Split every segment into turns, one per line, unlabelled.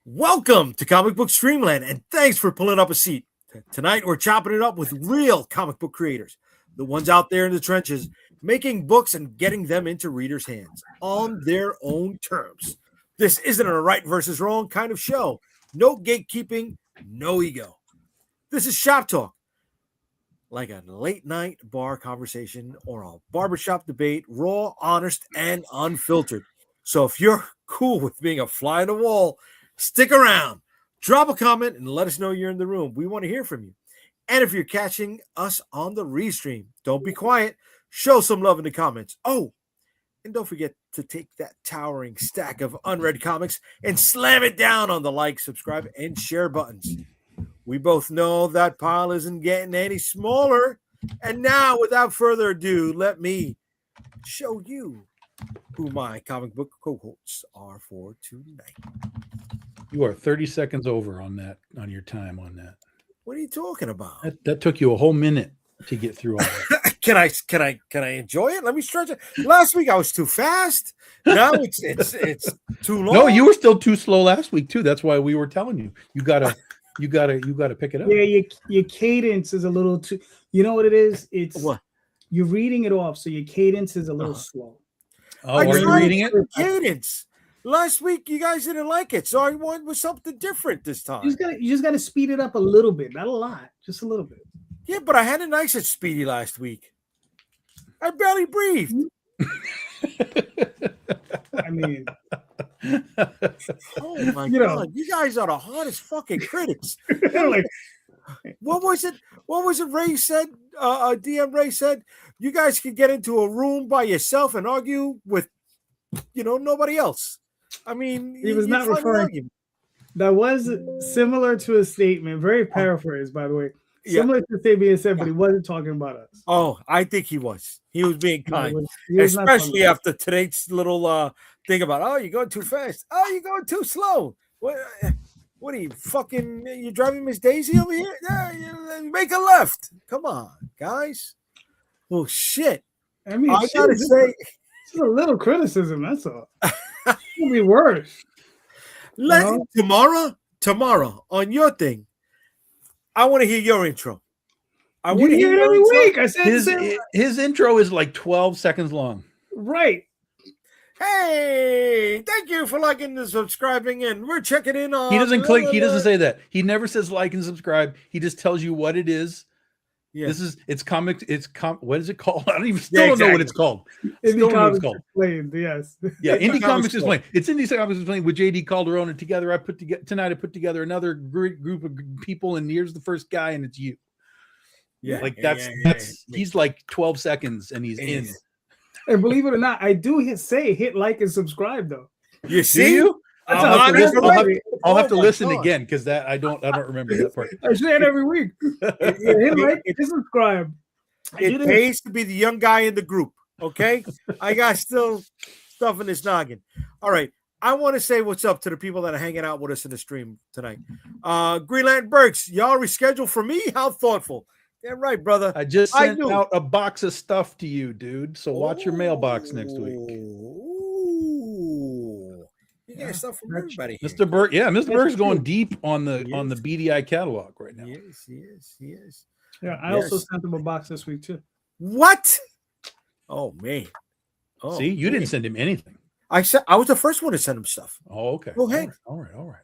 Welcome to Comic Book Streamland, and thanks for pulling up a seat. Tonight, we're chopping it up with real comic book creators, the ones out there in the trenches, making books and getting them into readers' hands on their own terms. This isn't a right versus wrong kind of show. No gatekeeping, no ego. This is Shop Talk, like a late night bar conversation or a barbershop debate, raw, honest, and unfiltered. So if you're cool with being a fly on the wall, stick around, drop a comment, and let us know you're in the room. We want to hear from you. And if you're catching us on the restream, don't be quiet. Show some love in the comments. Oh, and don't forget to take that towering stack of unread comics and slam it down on the like, subscribe, and share buttons. We both know that pile isn't getting any smaller. And now, without further ado, let me show you who my comic book cohorts are for tonight.
You are 30 seconds over on your time on that.
What are you talking about?
That took you a whole minute to get through all that.
Can I enjoy it? Let me stretch it. Last week I was too fast. Now it's too long.
No, you were still too slow last week too. That's why we were telling you. You gotta pick it up.
Yeah, your cadence is a little too. You know what it is? It's
what?
You're reading it off, so your cadence is a little slow.
Oh, are you reading it?
Cadence. Last week you guys didn't like it, so I went with something different this time.
You just gotta speed it up a little bit, not a lot, just a little bit.
Yeah, but I had it nice and speedy last week. I barely breathed.
I mean,
oh my God, you guys are the hardest fucking critics.
like,
what was it? What was it? Ray said. DM Ray said you guys could get into a room by yourself and argue with, nobody else. I mean,
he was not referring. That was similar to a statement, very paraphrased, by the way. Similar to the statement he said, but he wasn't talking about us.
Oh, I think he was. He was being kind, especially after today's little thing about, you're going too fast. Oh, you're going too slow. What are you fucking? You driving Miss Daisy over here? Yeah, make a left. Come on, guys. Well, shit.
I mean,
I gotta say,
it's a little criticism. That's all. It'll be worse.
Tomorrow on your thing, I want to hear your intro.
I want to hear it every week. I said
his intro is like 12 seconds long.
Right.
Hey, thank you for liking and subscribing, and we're checking in on.
He doesn't click. He doesn't say that. He never says like and subscribe. He just tells you what it is. Yeah. It's comics. What is it called? I don't even don't know what it's called.
Indie Comics Explained. Yes.
Yeah, Indie Comics Explained. It's Indie Comics Explained with Jay Dee Calderon, and together I put together another great group of people, and here's the first guy, and it's you. Yeah, like that's he's like 12 seconds, and he's in.
And believe it or not, I do hit like and subscribe though.
You see you?
I'll have to listen again because that I don't remember that part.
I say it every week. Hit like and subscribe.
It pays to be the young guy in the group. Okay, I got still stuff in this noggin. All right, I want to say what's up to the people that are hanging out with us in the stream tonight. Greenland Burks, y'all rescheduled for me? How thoughtful. Damn right, brother.
I just sent out a box of stuff to you, dude. So watch your mailbox next week.
You got stuff from everybody.
Mr. Burke, Mr. Burke's going deep on the BDI catalog right now.
Yes, he is.
Yeah, I also sent him a box this week too.
What? Oh man. Oh,
see, you didn't send him anything.
I was the first one to send him stuff.
Oh, okay.
Go ahead.
All right.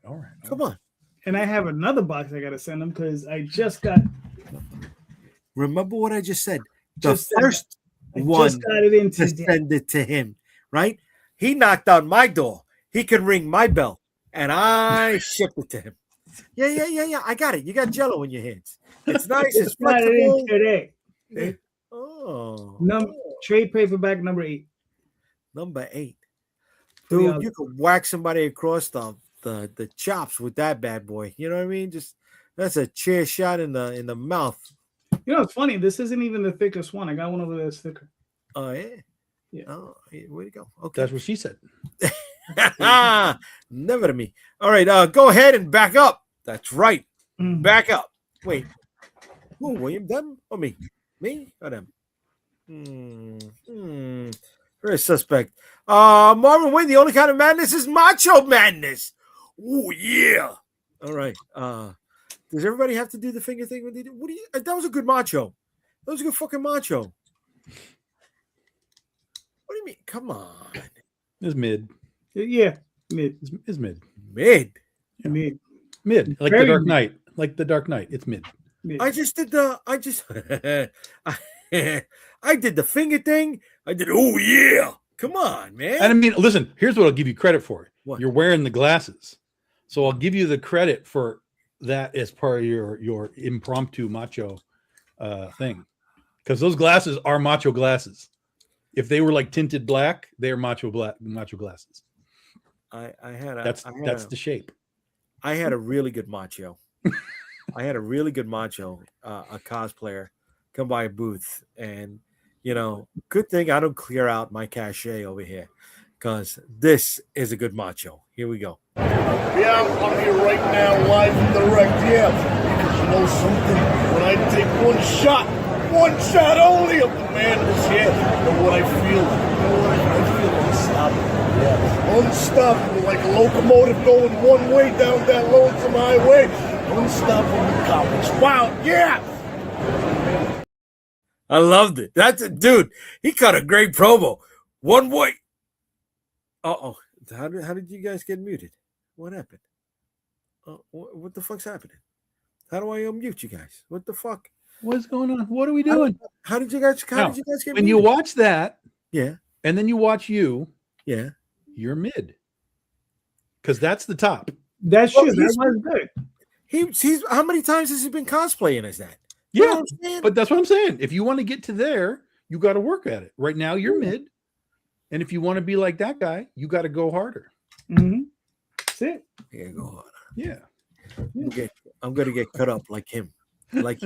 Come on.
And I have another box I gotta send him because I just got.
Remember what I just said. The first one to send it to him, right? He knocked on my door. He can ring my bell, and I shipped it to him. Yeah. I got it. You got Jello in your hands. It's nice. It's flexible.
Today.
Oh.
Trade paperback number 8.
Number 8. Dude, you could whack somebody across the chops with that bad boy. You know what I mean? Just that's a chair shot in the mouth.
You know, it's funny. This isn't even the thickest one. I got one over there that's thicker.
Oh, yeah?
Yeah.
Oh, way to go. Okay.
That's what she said.
Never to me. All right, go ahead and back up. That's right. Back up. Wait. Who, William? Them or me? Me or them? Very suspect. Marvin Wayne, the only kind of madness is macho madness. Oh yeah. All right. Does everybody have to do the finger thing when they do? What do you? That was a good macho. That was a good fucking macho. What do you mean? Come on.
It's mid.
Yeah, mid.
It's mid.
Mid.
Yeah.
Mid.
Mid. Like
Very
the Dark
mid.
Knight. Like the Dark Knight. It's mid.
Mid.
I just did the. I did the finger thing. I did. Oh yeah. Come on, man.
And I mean, listen. Here's what I'll give you credit for.
What?
You're wearing the glasses, so I'll give you the credit for that as part of your impromptu macho thing, because those glasses are macho glasses. If they were like tinted black, they're macho glasses. That's the shape.
I had a really good macho. I had a really good macho, a cosplayer, come by a booth, and good thing I don't clear out my cachet over here, because this is a good macho. Here we go.
Yeah, I'm here right now, live and direct. Yeah, because you know something, when I take one shot only of the madness, yeah, you know what I feel? I feel unstoppable. Yeah, unstoppable, like a locomotive going one way down that lonesome highway. Unstoppable comics. Wow, yeah.
I loved it. That's a dude. He cut a great promo. One way. Uh-oh. How did you guys get muted? What happened? What the fuck's happening? How do I unmute you guys? What the fuck?
What's going on? What are we doing?
How did you guys get
when
muted?
You watch that,
yeah,
and then you watch you,
yeah,
you're mid, because that's the top.
That's true. That was good.
He's how many times has he been cosplaying as that?
Yeah, but that's what I'm saying. If you want to get to there, you got to work at it. Right now, you're mid, and if you want to be like that guy, you got to go harder.
Mm-hmm. That's it.
Yeah, go harder.
Yeah.
I'm gonna get cut up like him. Here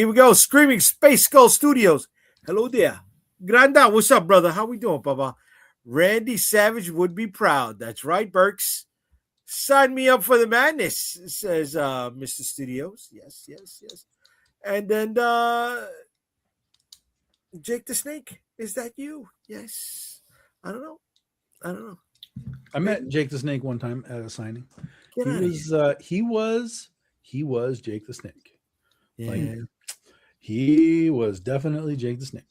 we go. Screaming Space Skull Studios. Hello there. Granda, what's up, brother? How we doing, Papa? Randy Savage would be proud. That's right, Burks. Sign me up for the madness, says Mr. Studios. Yes. And then Jake the Snake. Is that you? Yes. I don't know.
I met Jake the Snake one time at a signing. He was Jake the Snake.
Yeah.
Like, he was definitely Jake the Snake.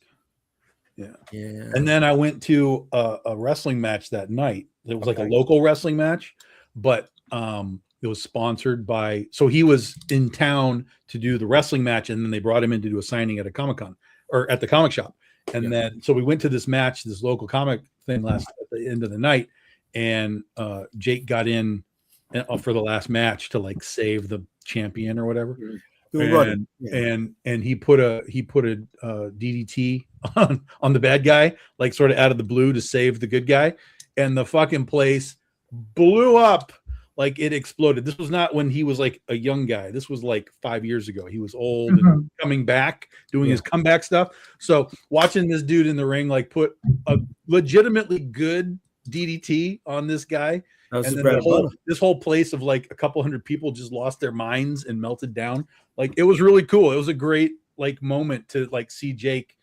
Yeah.
Yeah.
And then I went to a wrestling match that night. It was like a local wrestling match, but it was sponsored by, so he was in town to do the wrestling match, and then they brought him in to do a signing at a Comic-Con or at the comic shop. And then so we went to this match, this local comic thing at the end of the night, and Jake got in for the last match to like save the champion or whatever. And he put a DDT on the bad guy, like sort of out of the blue to save the good guy, and the fucking place blew up. Like it exploded. This was not when he was like a young guy. This was like 5 years ago. He was old and coming back, doing his comeback stuff. So watching this dude in the ring, like put a legitimately good DDT on this guy. And then this whole place of like a couple hundred people just lost their minds and melted down. Like it was really cool. It was a great like moment to like see Jake,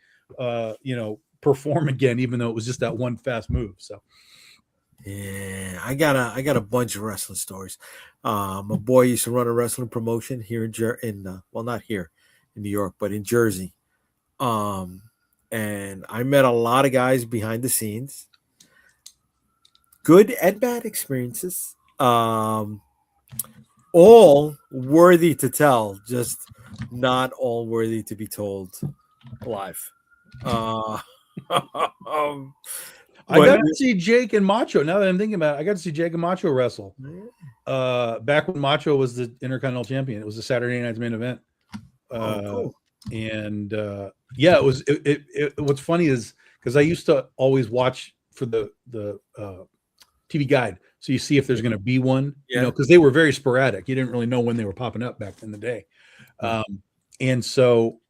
perform again, even though it was just that one fast move. So.
Yeah, I got a bunch of wrestling stories. My boy used to run a wrestling promotion here not here in New York, but in Jersey. And I met a lot of guys behind the scenes. Good and bad experiences. All worthy to tell, just not all worthy to be told live.
I got to see Jake and Macho. Now that I'm thinking about it, I got to see Jake and Macho wrestle. Back when Macho was the Intercontinental Champion, it was a Saturday night's main event.
Cool.
And it was. What's funny is because I used to always watch for the TV guide, so you see if there's going to be one. Because they were very sporadic. You didn't really know when they were popping up back in the day. And so.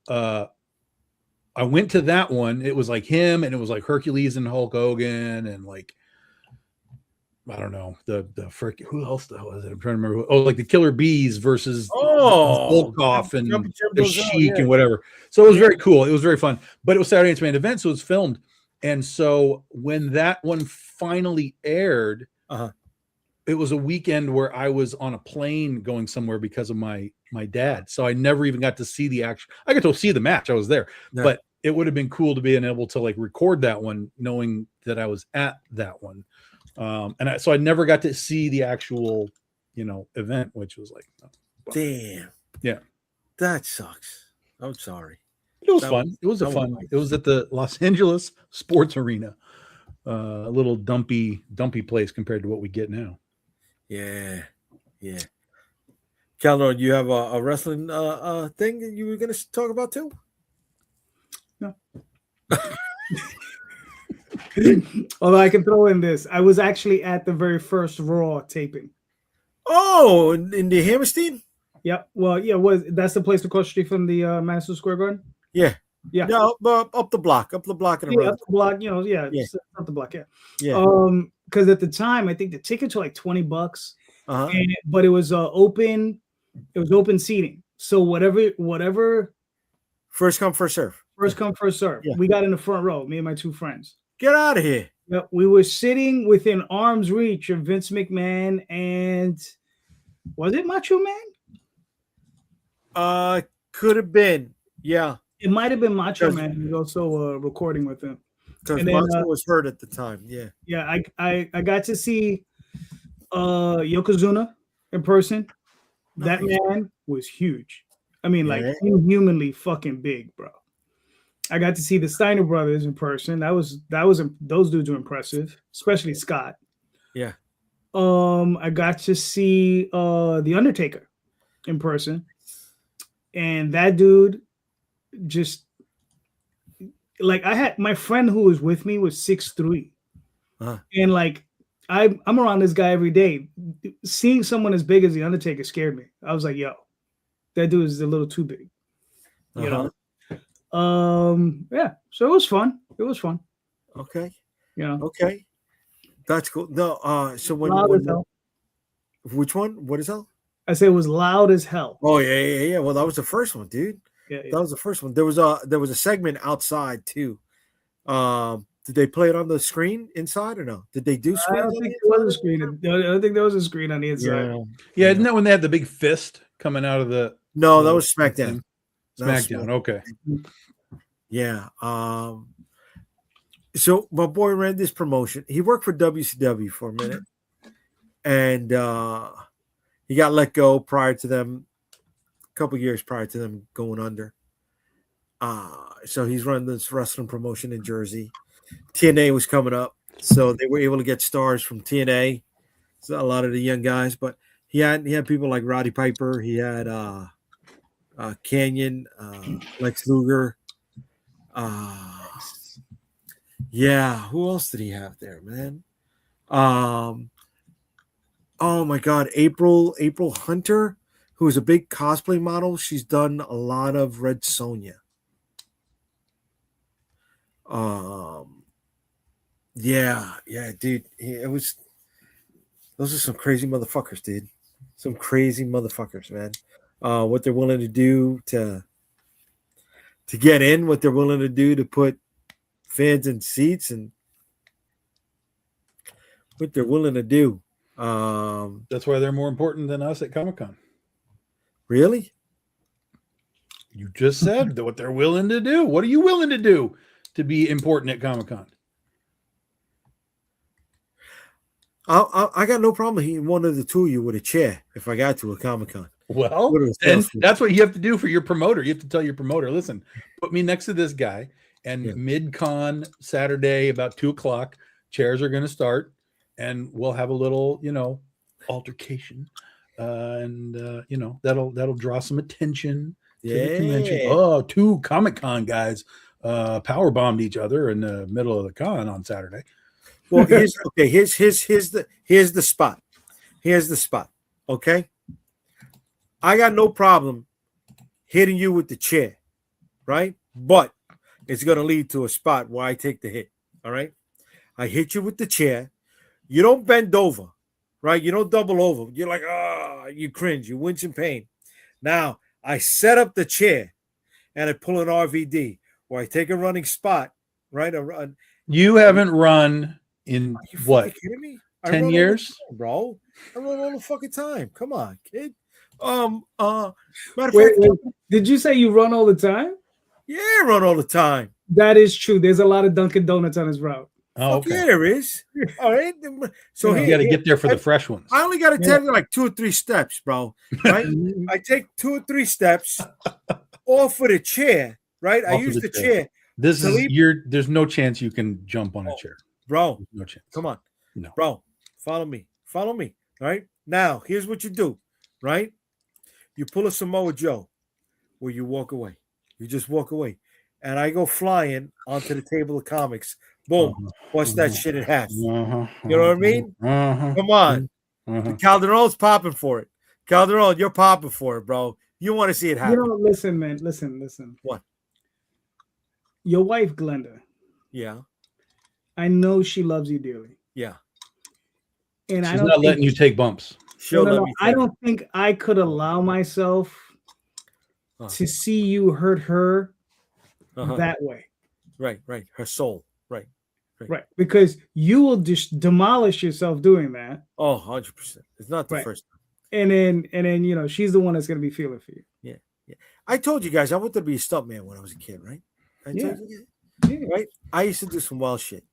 I went to that one. It was like him, and it was like Hercules and Hulk Hogan, and like I don't know who else the hell is it? I'm trying to remember. Like the Killer Bees versus Volkov and the Sheik and whatever. So it was very cool. It was very fun. But it was Saturday night's main event, so it was filmed. And so when that one finally aired, it was a weekend where I was on a plane going somewhere because of my dad. So I never even got to see the action. I got to see the match. I was there, but it would have been cool to be able to like record that one, knowing that I was at that one. So I never got to see the actual, event, which was like,
damn.
Yeah.
That sucks. I'm sorry.
It was fun. It was fun. It was at the Los Angeles Sports Arena, a little dumpy place compared to what we get now.
Yeah. Calderon, you have a wrestling thing that you were going to talk about too?
No. Although I can throw in this, I was actually at the very first Raw taping.
Oh, in the Hammerstein?
Yep. Well, yeah. That's the place across the street from the Madison Square Garden?
Yeah.
Yeah.
No, up the block in the road.
Up the block. Yeah. Up the block. Yeah.
Yeah.
Because at the time, I think the tickets were like $20.
Uh-huh.
But it was open. It was open seating. So whatever.
First come, first serve.
First come, first serve. Yeah. We got in the front row. Me and my two friends.
Get out of here.
Yep. We were sitting within arm's reach of Vince McMahon and was it Macho Man?
Could have been. Yeah.
It might have been Macho Man. He was also recording with him.
Because Macho was hurt at the time. Yeah.
Yeah. I got to see Yokozuna in person. Nice. That man was huge. I mean, like inhumanly fucking big, bro. I got to see the Steiner brothers in person. Those dudes were impressive, especially Scott.
Yeah.
I got to see the Undertaker in person, and that dude just like I had my friend who was with me was 6'3", and like I'm around this guy every day. Seeing someone as big as the Undertaker scared me. I was like, yo, that dude is a little too big, you know. Yeah, so it was fun.
Okay.
Yeah.
Okay. That's cool. No, so when which one? What is hell?
I said it was loud as hell.
Oh yeah. Well, that was the first one, dude.
Yeah.
That was the first one. There was a segment outside too. Did they play it on the screen inside or no? Did they do screen?
I don't think there was a screen. I don't think there was a screen on the inside.
Yeah, isn't that when they had the big fist coming out of the?
No, that was SmackDown.
SmackDown. Okay.
Yeah. So my boy ran this promotion. He worked for WCW for a minute, and he got let go prior to them, a couple years prior to them going under. So he's running this wrestling promotion in Jersey. TNA was coming up, so they were able to get stars from TNA. So a lot of the young guys, but he had people like Roddy Piper. He had Canyon, Lex Luger. Yeah, who else did he have there, man? Oh my God, April Hunter, who is a big cosplay model. She's done a lot of Red Sonja. Yeah, dude. Those are some crazy motherfuckers, dude. Some crazy motherfuckers, man. What they're willing to do to get in, what they're willing to do to put fans in seats, and what they're willing to do.
That's why they're more important than us at Comic-Con.
Really?
You just said what they're willing to do. What are you willing to do to be important at Comic-Con?
I got no problem hitting one of the two of you with a chair if I got to a Comic-Con.
Well, and that's what you have to do for your promoter. You have to tell your promoter, listen, put me next to this guy, and mid-con Saturday about 2:00, chairs are going to start, and we'll have a little, altercation, and that'll draw some attention to the convention. Oh, two Comic-Con guys power bombed each other in the middle of the con on Saturday.
Well, here's the spot. Here's the spot. Okay. I got no problem hitting you with the chair, right? But it's going to lead to a spot where I take the hit. All right. I hit you with the chair. You don't bend over, right? You don't double over. You're like, you cringe. You wince in pain. Now I set up the chair and I pull an RVD where I take a running spot, right?
You haven't run in what?
Kidding me? I
10
run all the
years?
time, bro. I run all the fucking time. Come on, kid. Matter of
Wait,
fact,
wait. Did you say you run all the time?
yeah, I run all the time.
That is true. There's a lot of Dunkin' Donuts on his route.
Oh,
Fuck
okay.
yeah, there is. All right. So
You got to get there for the fresh ones.
I only got to tell you like 2 or 3 steps, bro. Right? I take 2 or 3 steps off of the chair. Right? I
Off of
use
the
the
chair.
chair.
This
to
is
leave-
there's no chance you can jump on a chair.
Bro.
There's no chance.
Come on.
No.
Bro, follow me. Follow me. Right? Now, here's what you do. Right? You pull a Samoa Joe where you walk away. You just walk away. And I go flying onto the table of comics. Boom. Bust that shit in half. You know what I mean? Come on. Calderon's popping for it. Calderon, you're popping for it, bro. You want to see it happen.
You know, listen, man. Listen.
What?
Your wife, Glenda.
Yeah.
I know she loves you dearly.
Yeah.
And
She's not letting you take bumps.
I don't think I could allow myself to see you hurt her that way.
Right. Her soul. Right.
Because you will just demolish yourself doing that.
Oh, 100%. It's not the first time.
And then you know, she's the one that's gonna be feeling for you.
Yeah. I told you guys I wanted to be a stuntman when I was a kid, right? I told you that. Right? I used to do some wild shit.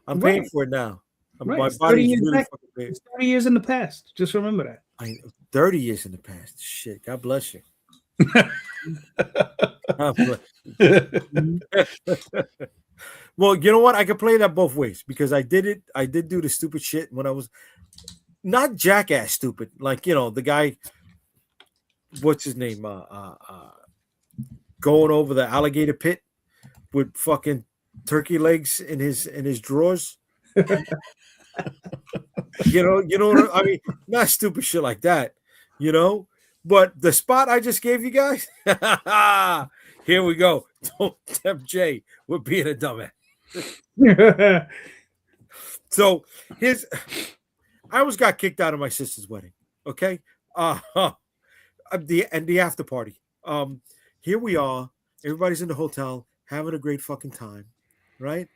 I'm paying for it now. My body's really fucking big.
It's 30 years in the past. Just remember that.
30 years in the past. Shit. God bless you. God bless you. Well, you know what? I could play that both ways because I did it. I did do the stupid shit when I was not jackass stupid. Like, you know, the guy, what's his name? Going over the alligator pit with fucking turkey legs in his drawers. you know, I mean, not stupid shit like that, you know. But the spot I just gave you guys, here we go. Don't tempt Jay with being a dumbass. So I almost got kicked out of my sister's wedding. Okay, the after party. Here we are. Everybody's in the hotel having a great fucking time, right?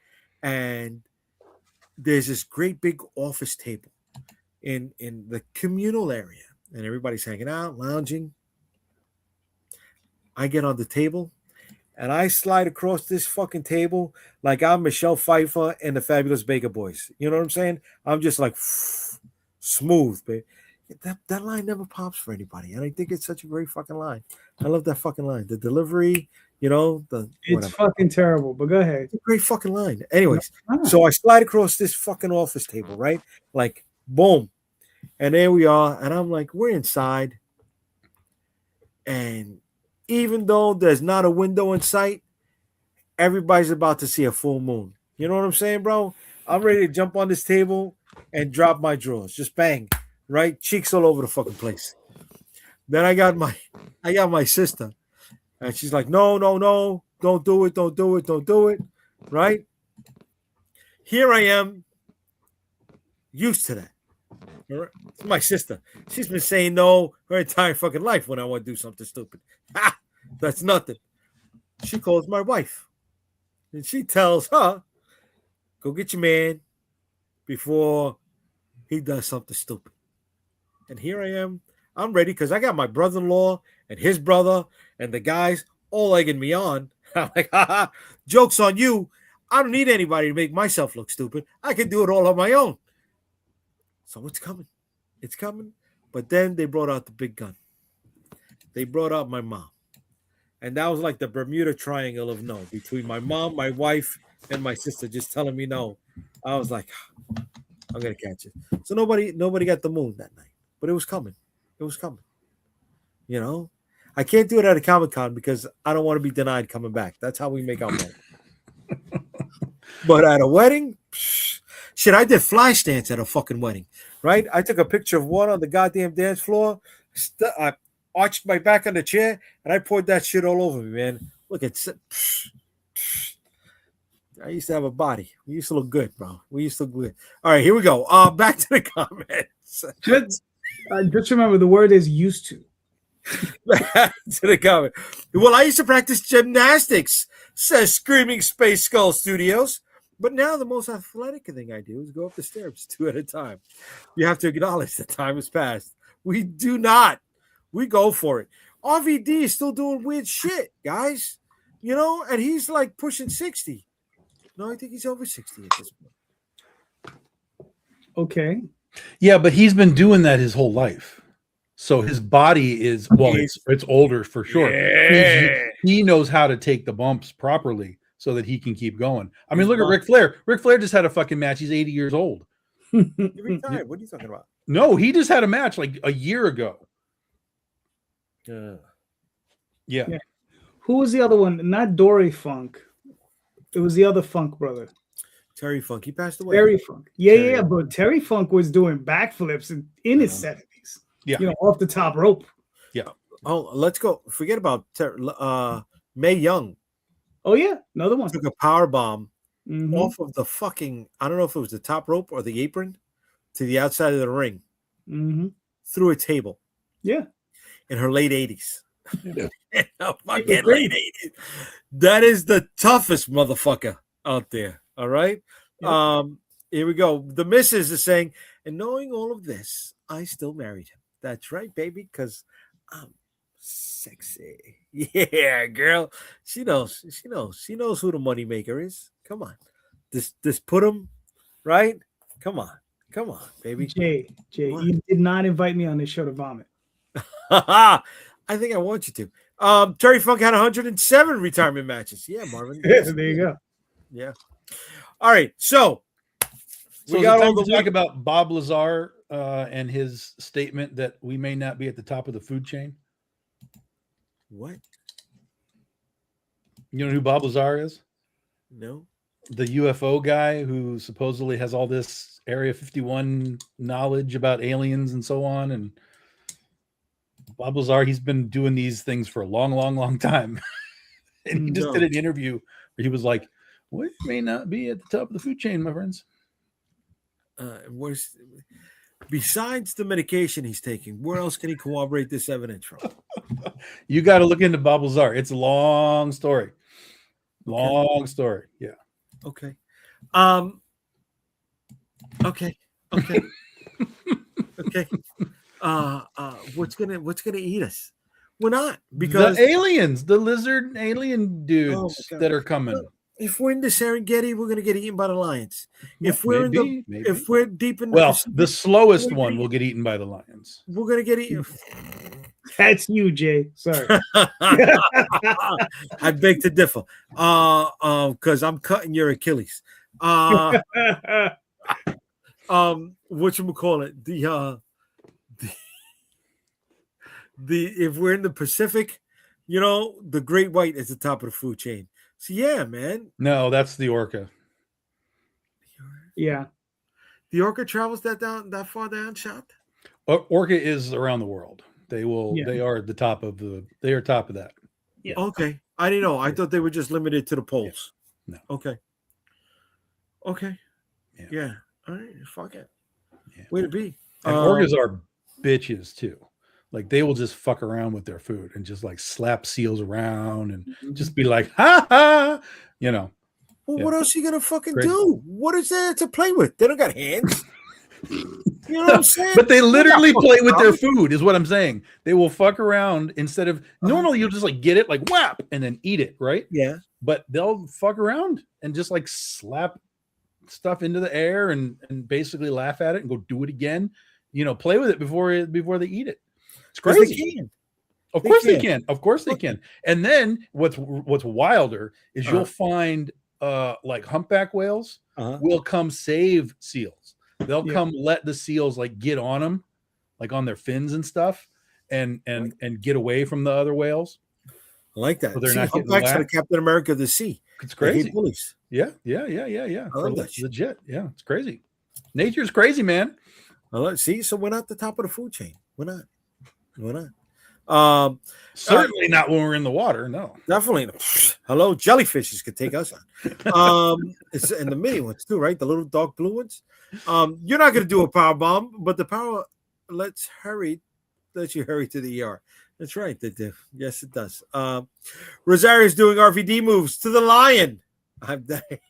And there's this great big office table in the communal area, and everybody's hanging out, lounging. I get on the table, and I slide across this fucking table like I'm Michelle Pfeiffer and the Fabulous Baker Boys. You know what I'm saying? I'm just like smooth, babe. That line never pops for anybody, and I think it's such a great fucking line. I love that fucking line. The delivery, you know,
it's fucking terrible. But go ahead.
It's a great fucking line. Anyways, so I slide across this fucking office table, right? Like, boom, and there we are, and I'm like, we're inside, and even though there's not a window in sight, everybody's about to see a full moon. You know what I'm saying, bro? I'm ready to jump on this table and drop my drawers. Just bang, right? Cheeks all over the fucking place. Then I got my sister, and she's like, no, don't do it, right? Here I am, used to that. It's my sister. She's been saying no her entire fucking life when I want to do something stupid. Ha! That's nothing. She calls my wife, and she tells her, go get your man before he does something stupid. And here I am. I'm ready because I got my brother-in-law and his brother and the guys all egging me on. I'm like, haha, joke's on you. I don't need anybody to make myself look stupid. I can do it all on my own. So it's coming. It's coming. But then they brought out the big gun. They brought out my mom. And that was like the Bermuda Triangle of no, between my mom, my wife, and my sister just telling me no. I was like, I'm going to catch it. So nobody got the moon that night. But it was coming. It was coming. You know? I can't do it at a Comic-Con because I don't want to be denied coming back. That's how we make our money. But at a wedding, shit, I did flash dance at a fucking wedding, right? I took a picture of one on the goddamn dance floor. I arched my back on the chair, and I poured that shit all over me, man. Look at I used to have a body. We used to look good, bro. We used to look good. All right, here we go. Back to the comments.
Just remember, the word is used to.
Back to the comment. Well, I used to practice gymnastics, says Screaming Space Skull Studios. But now the most athletic thing I do is go up the stairs 2 at a time. You have to acknowledge the time has passed. We do not. We go for it. RVD is still doing weird shit, guys. And he's like pushing 60. No, I think he's over 60 at this point.
Okay.
Yeah, but he's been doing that his whole life. So his body is, it's older for sure.
Yeah.
He knows how to take the bumps properly so that he can keep going. I mean, look at Ric Flair. Ric Flair just had a fucking match. He's 80 years old.
He retired. What are you talking about?
No, he just had a match like a year ago. Yeah.
Who was the other one? Not Dory Funk. It was the other Funk brother.
Terry Funk. He passed away.
Terry Funk. Yeah. But Terry Funk was doing backflips in his 70s.
Yeah.
Off the top rope.
Yeah.
Oh, let's go. Forget about Mae Young.
Oh, yeah. Another one.
Took a power bomb off of the fucking, I don't know if it was the top rope or the apron, to the outside of the ring. Through a table.
Yeah.
In her late 80s.
Yeah.
Fucking late 80s. That is the toughest motherfucker out there. All right. Yeah. Here we go. The missus is saying, and knowing all of this, I still married him. That's right, baby, because I'm sexy. Yeah, girl. She knows. She knows who the moneymaker is. Come on. This put him right. Come on, baby.
Jay, you did not invite me on this show to vomit.
I think I want you to. Terry Funk had 107 retirement matches. Yeah, Marvin.
There you go.
Yeah. All right. So
we got all the talk about Bob Lazar and his statement that we may not be at the top of the food chain.
What?
You know who Bob Lazar is?
No.
The UFO guy who supposedly has all this Area 51 knowledge about aliens and so on. And Bob Lazar, he's been doing these things for a long time. And he just did an interview where he was like, we may not be at the top of the food chain, my friends.
Besides the medication he's taking, where else can he corroborate this evidence from?
You got to look into Bob Lazar. It's a long story. Long story. Yeah.
Okay. Okay. Okay. What's gonna eat us? We're not, because
the aliens, the lizard alien dudes that are coming.
If we're in the Serengeti, we're gonna get eaten by the lions. If we're
maybe.
If we're deep in
the slowest one will get eaten by the lions.
We're gonna get eaten.
That's you, Jay. Sorry.
I beg to differ. Because I'm cutting your Achilles. Whatchamacallit? The if we're in the Pacific, the great white is the top of the food chain. So yeah, man.
No, that's the orca.
Yeah.
The orca travels that far down, shot?
Orca is around the world. They are the top of they are top of that.
Yeah.
Okay. I didn't know. I thought they were just limited to the poles.
Yeah.
No. Okay. Yeah. All right. Fuck it.
Yeah.
Way to be.
And orcas are bitches too. Like they will just fuck around with their food and just like slap seals around and just be like, ha ha,
Well, what else are you gonna fucking do? What is there to play with? They don't got hands. You know what I'm saying?
But they literally play with their food, is what I'm saying. They will fuck around instead of normally you'll just like get it, like whap, and then eat it, right?
Yeah.
But they'll fuck around and just like slap stuff into the air and basically laugh at it and go do it again. Play with it before they eat it. It's crazy. Of course they can. Of course they can. And then what's wilder is you'll find like humpback whales will come save seals. They'll come let the seals like get on them, like on their fins and stuff, and get away from the other whales.
I like that.
So they're not getting
humpbacks are the Captain America of the sea.
It's crazy. Yeah. Legit. Yeah, it's crazy. Nature's crazy, man.
See, so we're not the top of the food chain. We're not.
Certainly not when we're in the water. No,
definitely not. Hello, jellyfishes could take us on. And the mini ones too, right? The little dark blue ones. You're not going to do a power bomb, but the power lets you hurry to the ER. That's right. Yes, it does. Rosario's doing RVD moves to the lion. I'm dying.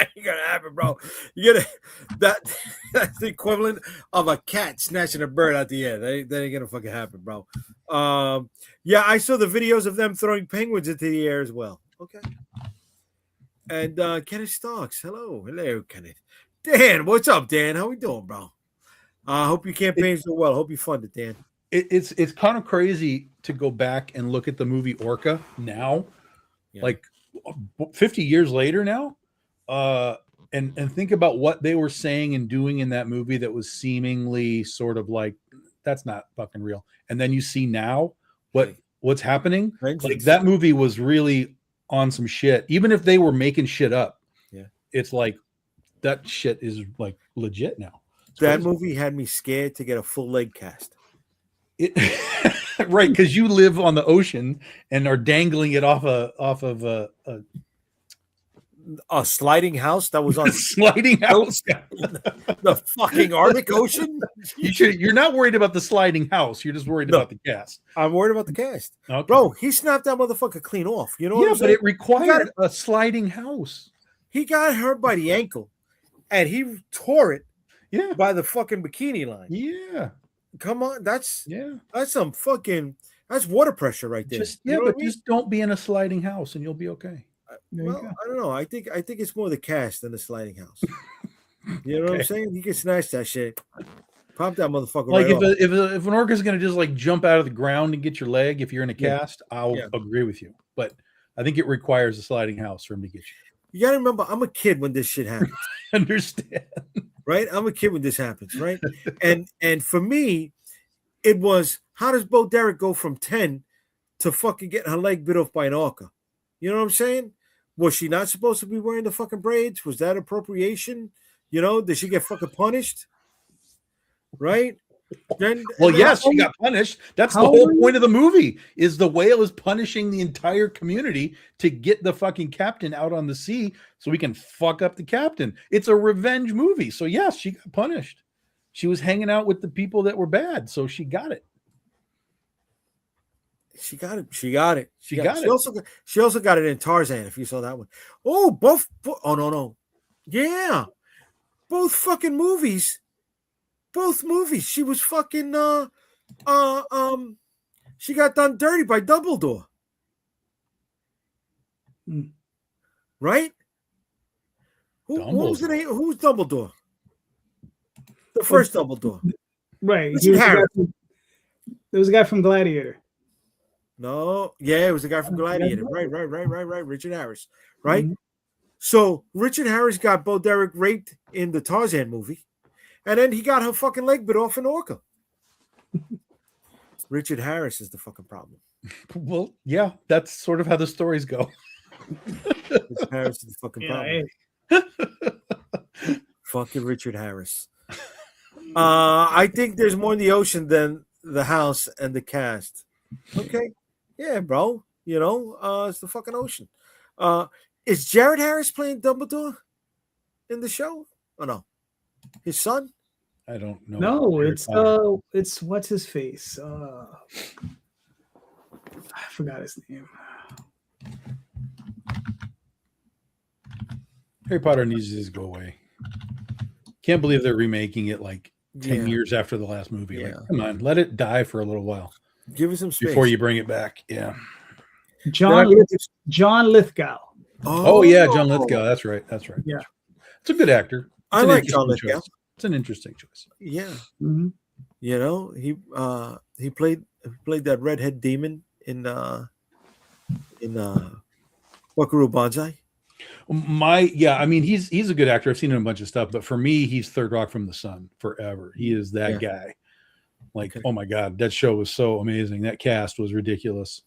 ain't gonna happen, bro. You get that's the equivalent of a cat snatching a bird out the air. That ain't gonna fucking happen, bro. Yeah, I saw the videos of them throwing penguins into the air as well. Okay. And Kenneth Starks, hello, Kenneth. Dan, what's up, Dan? How we doing, bro? Hope your campaign's doing well. Hope you funded, Dan.
It's kind of crazy to go back and look at the movie Orca now, like 50 years later now, and think about what they were saying and doing in that movie that was seemingly sort of like that's not fucking real. And then you see now what's happening. Like that movie was really on some shit. Even if they were making shit up, it's like that shit is like legit now.
That movie had me scared to get a full leg cast.
Right, because you live on the ocean and are dangling it off of
a sliding house that was on
sliding house,
the fucking Arctic Ocean.
You're not worried about the sliding house. You're just worried about the cast.
I'm worried about the cast,
okay.
Bro. He snapped that motherfucker clean off. You know?
Yeah, but it required a sliding house. He
got hurt by the ankle, and he tore it.
Yeah,
by the fucking bikini line.
Yeah,
come on, that's some fucking water pressure right there.
Just don't be in a sliding house, and you'll be okay.
Well, I don't know. I think it's more the cast than the sliding house. You know what I'm saying? You can snatch that shit, pop that motherfucker.
Like
right
if an orca is going to just like jump out of the ground and get your leg, if you're in a cast, I'll agree with you. But I think it requires a sliding house for him to get you.
You got to remember, I'm a kid when this shit happens.
Understand?
Right? I'm a kid when this happens, right? and for me, it was, how does Bo Derek go from 10 to fucking getting her leg bit off by an orca? You know what I'm saying? Was she not supposed to be wearing the fucking braids? Was that appropriation? You know, did she get fucking punished? Right?
Yes, she got punished. That's the whole point of the movie, is the whale is punishing the entire community to get the fucking captain out on the sea so we can fuck up the captain. It's a revenge movie. So yes, she got punished. She was hanging out with the people that were bad, so she got it.
She got it. She also got it in Tarzan, if you saw that one. Oh, both. Oh, no. Yeah. Both fucking movies. Both movies. She was fucking she got done dirty by Dumbledore. Right? What was the name? Who's Dumbledore? The first Dumbledore.
Right. There was a guy from Gladiator.
No, it was the guy from Gladiator. Right. Richard Harris. Right? Mm-hmm. So Richard Harris got Bo Derek raped in the Tarzan movie. And then he got her fucking leg bit off an orca. Richard Harris is the fucking problem.
Well, yeah, that's sort of how the stories go.
Richard Harris is the fucking problem. Fucking Richard Harris. I think there's more in the ocean than the house and the cast. Okay. Yeah, bro. You know, it's the fucking ocean. Is Jared Harris playing Dumbledore in the show? Or no? His son?
I don't know.
No, it's what's his face? I forgot his name.
Harry Potter needs to just go away. Can't believe they're remaking it like 10 years after the last movie. Yeah. Like, come on, let it die for a little while.
Give it some space
before you bring it back. Yeah.
John Lithgow.
Oh yeah, John Lithgow. That's right. Yeah. It's a good actor.
I like John Lithgow.
It's an interesting choice.
Yeah. Mm-hmm. You know, he played that redhead demon in Buckaroo Banzai.
I mean, he's a good actor. I've seen him in a bunch of stuff, but for me, he's Third Rock from the Sun forever. He is that guy. Like, oh my God, that show was so amazing. That cast was ridiculous.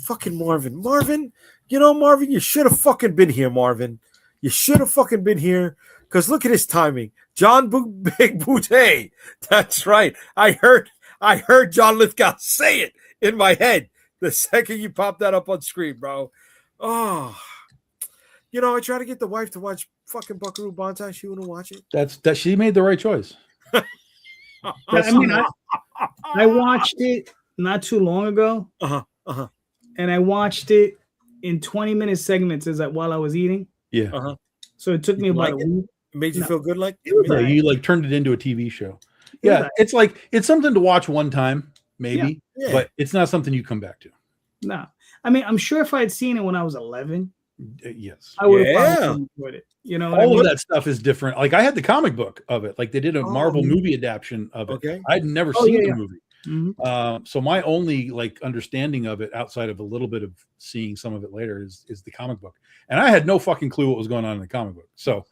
Fucking Marvin, you know, Marvin, you should have fucking been here, Marvin. You should have fucking been here. Because look at his timing. John Big Boutte. That's right. I heard John Lithgow say it in my head the second you popped that up on screen, bro. Oh. You know, I try to get the wife to watch fucking Buckaroo Banzai. She wouldn't watch it.
That she made the right choice.
I mean, I watched it not too long ago. And I watched it in 20-minute segments while I was eating.
Yeah.
So it took me about a week.
It made you feel good, like
it was
you like turned it into a TV show. Yeah, it's like it's something to watch one time, maybe, but it's not something you come back to.
No, I mean, I'm sure if I had seen it when I was 11,
yes,
I would have probably enjoyed it. You know,
all of that stuff is different. Like I had the comic book of it. Like they did a Marvel movie adaptation of it.
Okay.
I'd never seen the movie.
Mm-hmm.
So my only like understanding of it, outside of a little bit of seeing some of it later, is the comic book, and I had no fucking clue what was going on in the comic book. So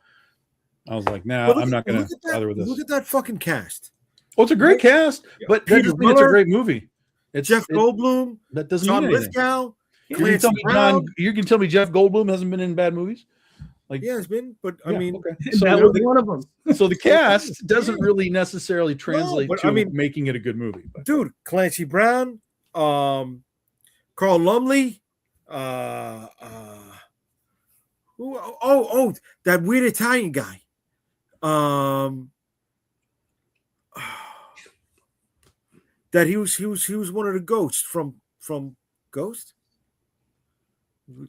I was like, nah, I'm not going to bother with this.
Look at that fucking cast.
Oh, it's a great cast, but that doesn't mean it's a great movie. It's
Jeff Goldblum.
That doesn't
John
mean anything.
Lithgow.
You can tell me Jeff Goldblum hasn't been in bad movies. Like,
yeah, it's been, but I mean,
so that was one of them.
So the cast doesn't really necessarily translate to making it a good movie. But.
Dude, Clancy Brown, Carl Lumley, that weird Italian guy. That he was one of the ghosts from Ghost.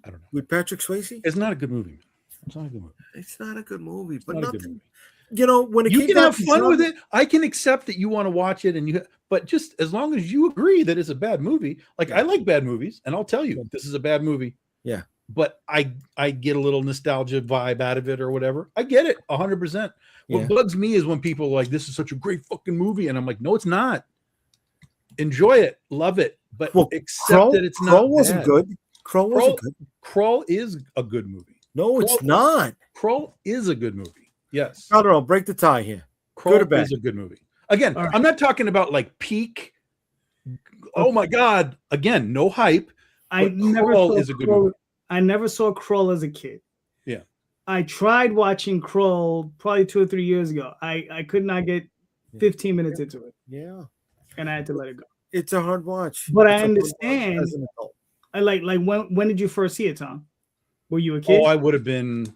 I don't know.
With Patrick Swayze.
It's not a good movie. It's not a good movie.
It's not a good movie, but
not
nothing. You know, when
you can have fun with it, I can accept that you want to watch it, but just as long as you agree that it's a bad movie. Like I like bad movies, and I'll tell you this is a bad movie.
Yeah,
but I get a little nostalgia vibe out of it or whatever. I get it 100%. What bugs me is when people are like, "This is such a great fucking movie," and I'm like, "No, it's not. Enjoy it, love it, but accept that it's not."
Krull wasn't good. Krull wasn't good.
Krull is a good movie.
No, it's not.
Krull is a good movie. Yes.
I don't know. Break the tie here.
Krull is a good movie. Again, I'm not talking about like peak. Oh my God. Again, no hype. Krull is a good movie.
I never saw Krull as a kid.
Yeah.
I tried watching Krull probably 2 or 3 years ago. I could not get 15 minutes into it.
Yeah.
And I had to let it go.
It's a hard watch.
But I understand. I like when did you first see it, Tom? Were you a kid?
Oh, it would have been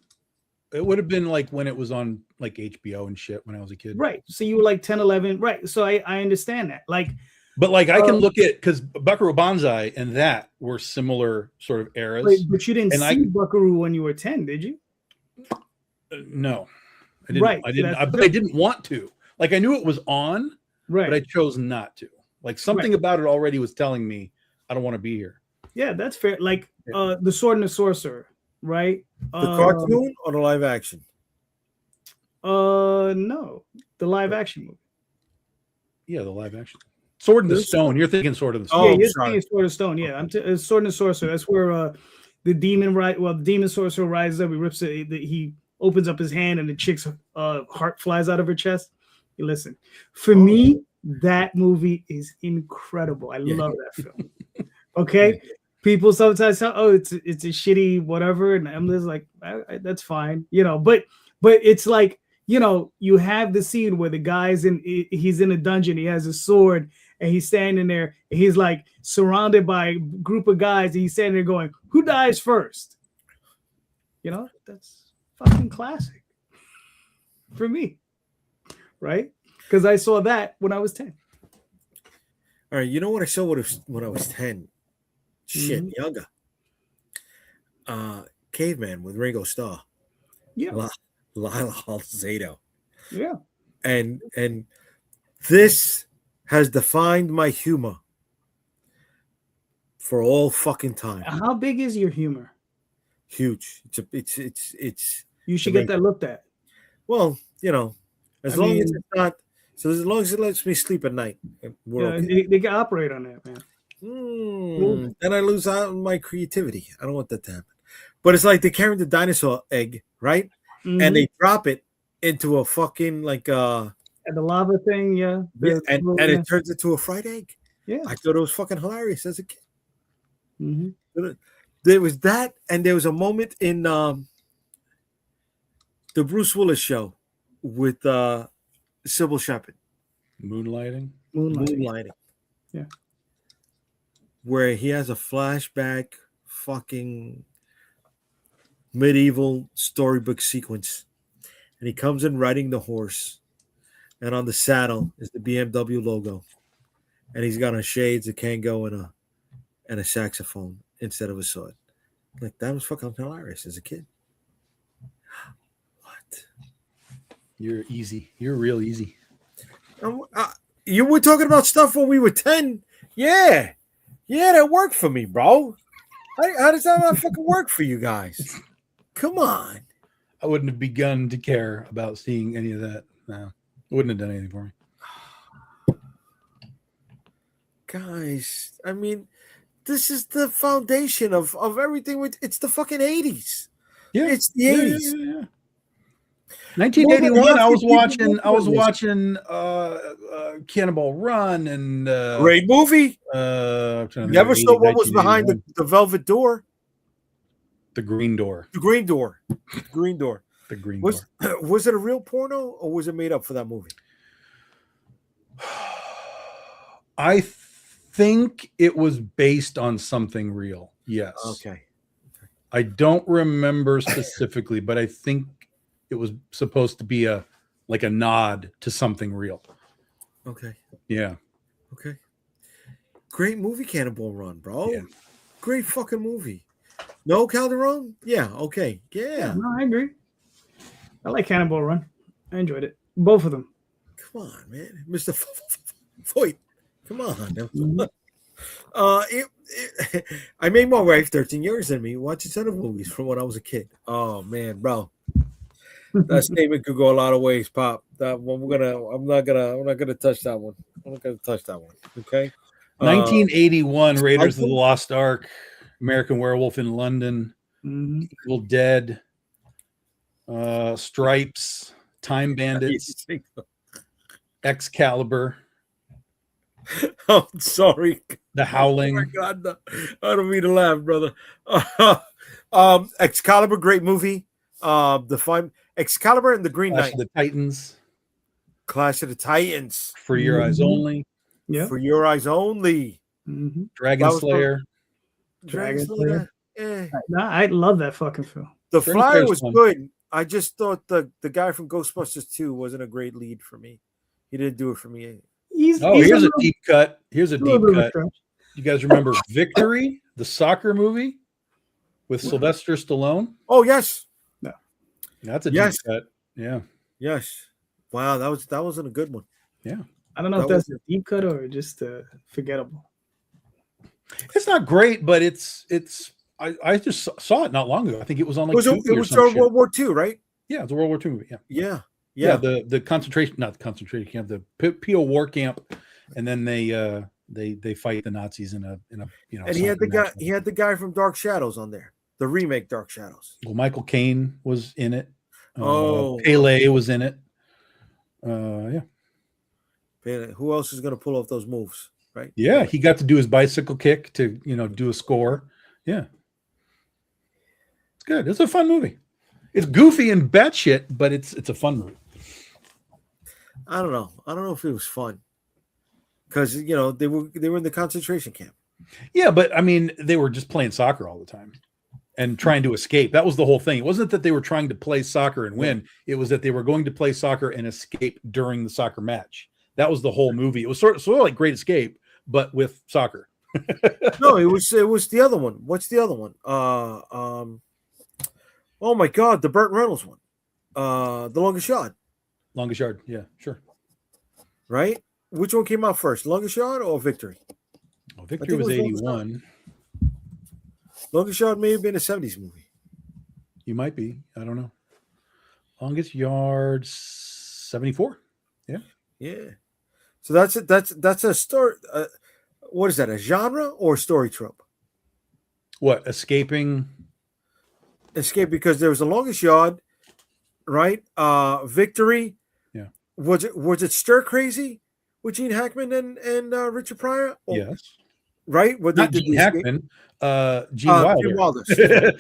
like when it was on like HBO and shit when I was a kid.
Right. So you were like 10, 11. Right. So I understand that.
But I can look at, because Buckaroo Banzai and that were similar sort of eras.
But you didn't see Buckaroo when you were 10, did you?
No. I didn't.
Right.
I didn't. But I didn't want to. Like I knew it was on,
right?
But I chose not to. Like something about it already was telling me I don't want to be here.
Yeah, that's fair. Like The Sword and the Sorcerer, right?
The cartoon or the live action?
No, the live action movie.
Yeah, the live action. Sword in the Stone. You're thinking Sword in the Stone.
Yeah, you're thinking Sword of Stone. Yeah, Sword and the Sorcerer. That's where the demon sorcerer rises up. He rips it. He opens up his hand, and the chick's heart flies out of her chest. Hey, listen, for me, that movie is incredible. I love that film. Okay. People sometimes say, "Oh, it's a shitty whatever," and I'm just like, "That's fine," But it's like, you have the scene where the guy's he's in a dungeon, he has a sword, and he's standing there, and he's like surrounded by a group of guys, and he's standing there going, "Who dies first?" That's fucking classic for me, right? Because I saw that when I was 10.
All right, you know what I saw when I was 10? Shit, younger. Caveman with Ringo Starr.
Yeah.
Lila Alzado.
Yeah.
And this has defined my humor for all fucking time.
How big is your humor?
Huge. It's
you should get that looked at.
Well, as long as it's not, so as long as it lets me sleep at night,
they can operate on that, man.
Then I lose out on my creativity. I don't want that to happen. But it's like they carry the dinosaur egg, right? Mm-hmm. And they drop it into a fucking and
the lava thing, and
it turns into a fried egg.
Yeah,
I thought it was fucking hilarious as a kid.
Mm-hmm.
There was that, and there was a moment in the Bruce Willis show with Sybil Shepherd.
Moonlighting.
Yeah.
Where he has a flashback fucking medieval storybook sequence. And he comes in riding the horse. And on the saddle is the BMW logo. And he's got on shades, a Kango, and a saxophone instead of a sword. Like, that was fucking hilarious as a kid.
You're easy. You're real easy.
You were talking about stuff when we were 10. Yeah, that worked for me, bro. How does that not fucking work for you guys? Come on.
I wouldn't have begun to care about seeing any of that. No, it wouldn't have done anything for me.
Guys, I mean, this is the foundation of everything. It's the fucking 80s.
Yeah,
it's the 80s.
Yeah. 1981. I was watching Cannonball Run and
great movie. Never saw what was behind the velvet door.
The green door.
The green door. The green door.
The green door.
Was it a real porno or was it made up for that movie?
I think it was based on something real. Yes.
Okay.
I don't remember specifically, but I think it was supposed to be a nod to something real.
Okay.
Yeah.
Okay. Great movie, Cannonball Run, bro.
Yeah.
Great fucking movie. No Calderon? Yeah. Okay. Yeah.
No, I agree. I like Cannonball Run. I enjoyed it. Both of them.
Come on, man, Mr. Voight. Come on. I made my wife 13 years than me watch a ton of movies from when I was a kid. Oh man, bro. That statement could go a lot of ways, Pop. That one I'm not gonna touch that one. I'm not gonna touch that one. Okay.
1981 Raiders of the Lost Ark, American Werewolf in London, Evil Dead, Stripes, Time Bandits, Excalibur.
I'm sorry.
The Howling.
Oh my God, no. I don't mean to laugh, brother. Excalibur, great movie. Excalibur and the Green Knight.
Clash of the Titans.
Clash of the Titans.
For Your Eyes Only.
Yeah.
For Your Eyes Only.
Dragon Slayer.
Dragon Slayer.
Yeah.
No, I love that fucking film.
The Flyer was good. I just thought the guy from Ghostbusters 2 wasn't a great lead for me. He didn't do it for me.
Here's a deep cut. Here's a deep cut. You guys remember Victory, the soccer movie with Sylvester Stallone?
Oh, yes.
No.
That's a deep cut. Yeah.
Yes. Wow, that wasn't a good one.
Yeah.
I don't know if that's a deep cut or just forgettable.
It's not great, but it's I just saw it not long ago. I think it was on like
it was World War II, right?
Yeah, it's a World War II movie.
Yeah.
The concentration, not the concentration camp, the Peel War camp, and then they fight the Nazis in a
And he had the guy from Dark Shadows on there, the remake Dark Shadows.
Well, Michael Caine was in it.
Oh,
Pele was in it. Yeah.
Pele. Who else is going to pull off those moves, right?
Yeah, he got to do his bicycle kick to do a score. Yeah, it's good. It's a fun movie. It's goofy and batshit, but it's a fun movie.
I don't know if it was fun because they were in the concentration camp.
Yeah, but I mean, they were just playing soccer all the time and trying to escape. That was the whole thing. It wasn't that they were trying to play soccer and win. It was that they were going to play soccer and escape during the soccer match. That was the whole movie. It was sort of like Great Escape, but with soccer.
No, it was the other one. What's the other one? Oh my God, the Burt Reynolds one. The Longest Yard.
Longest Yard, yeah, sure.
Right? Which one came out first, Longest Yard or Victory?
Well, Victory was 81.
Longest Yard may have been a 70s movie.
You might be. I don't know. Longest Yard 74. Yeah.
Yeah. So that's a story. What is that? A genre or a story trope?
What? Escape
because there was the Longest Yard, right? Victory.
Yeah.
Was it Stir Crazy with Gene Hackman and Richard Pryor?
Yes.
Right.
Not Gene Hackman. Gene Wilder.
Gene Wilder.
Right?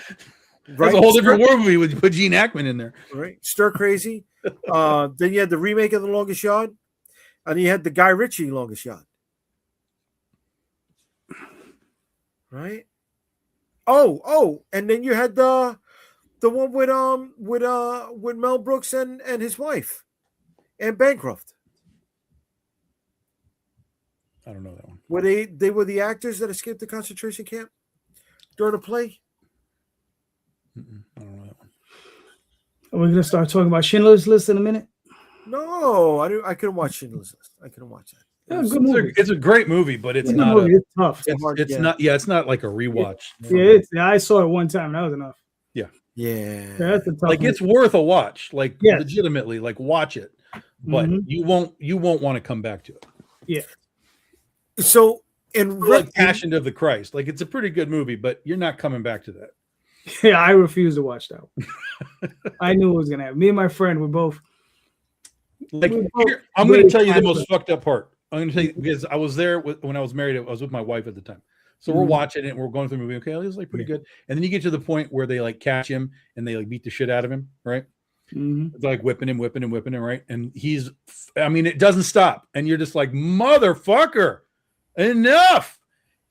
That's a whole different war movie when you put Gene Hackman in there.
Right. Stir Crazy. Then you had the remake of The Longest Yard, and you had the Guy Ritchie Longest Yard. Right. Oh, and then you had the one with Mel Brooks and his wife, and Bancroft.
I don't know that one.
Were they were the actors that escaped the concentration camp during the play?
I don't know that one.
Are we going to start talking about Schindler's List in a minute?
No, I couldn't watch Schindler's List. I couldn't watch that.
Yeah, good movie.
It's a great movie, but it's not.
Movie. It's tough.
It's not. Yeah, it's not like a rewatch.
I saw it one time. That was enough.
Yeah.
That's a tough
Like
movie.
it's worth a watch. Like
Yes.
legitimately, like watch it, but you won't want to come back to it.
Yeah.
So in
Like Passion of the Christ, like it's a pretty good movie, but you're not coming back to that.
Yeah, I refuse to watch that one. I knew it was gonna happen. Me and my friend were both.
Like I'm going to tell you the most fucked up part. I'm going to tell you because I was there when I was married. I was with my wife at the time. So we're watching it and we're going through the movie. Okay, it was like pretty good. And then you get to the point where they like catch him and they like beat the shit out of him, right? It's like whipping him, right? And it doesn't stop. And you're just like, motherfucker, enough.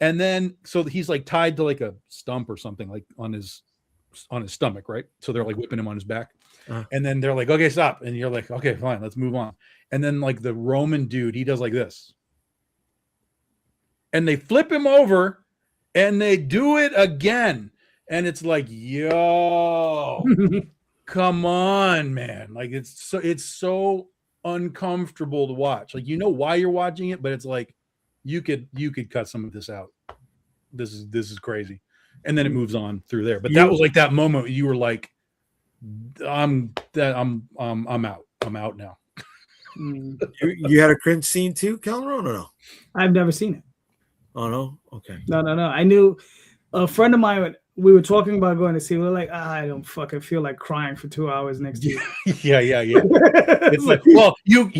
And then so he's like tied to like a stump or something like on his stomach, right? So they're like whipping him on his back. And then they're like, okay, stop. And you're like, okay, fine, let's move on. And then like the Roman dude, he does like this. And they flip him over and they do it again. And it's like, yo, come on, man. Like it's so uncomfortable to watch. Like, you know why you're watching it, but it's like you could cut some of this out. This is crazy. And then it moves on through there. But that was like that moment you were like, I'm out. I'm out now.
You had a cringe scene too, Calderon, or no?
I've never seen it.
Oh no? Okay.
No. I knew a friend of mine. We were talking about going to see. We were like, I don't fucking feel like crying for 2 hours next year.
Yeah. It's like, well, you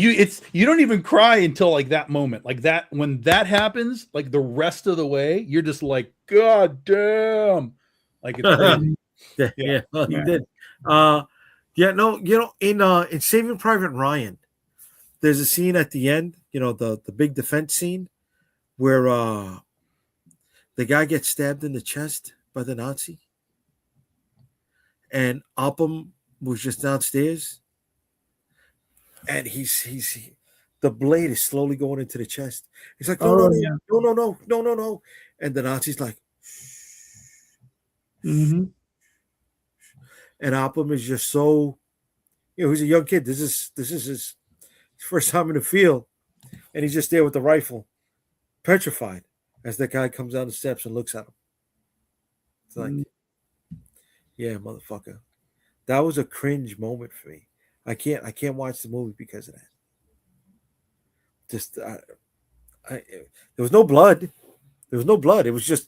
don't even cry until like that moment, like that when that happens. Like the rest of the way, you're just like, God damn, like it's crazy.
Yeah. He did. In Saving Private Ryan, there's a scene at the end. You know the big defense scene where the guy gets stabbed in the chest by the Nazi, and Upham was just downstairs, and the blade is slowly going into the chest. He's like, no, and the Nazi's like, and Upham is just so, he's a young kid. This is his first time in the field, and he's just there with the rifle, petrified, as that guy comes down the steps and looks at him. It's like, yeah, motherfucker. That was a cringe moment for me. I can't watch the movie because of that. Just there was no blood. There was no blood. It was just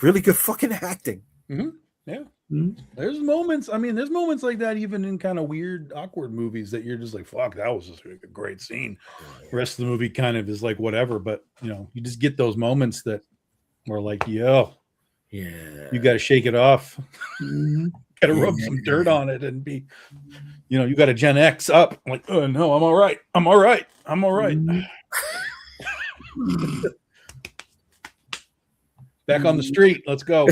really good fucking acting.
Yeah. There's moments like that even in kind of weird, awkward movies that you're just like, fuck, that was just a great scene. The rest of the movie kind of is like whatever, but you just get those moments that were like, yo, you got to shake it off. Got to rub some dirt on it and be, you got to Gen X up. I'm like, oh no, I'm all right. Back on the street. Let's go.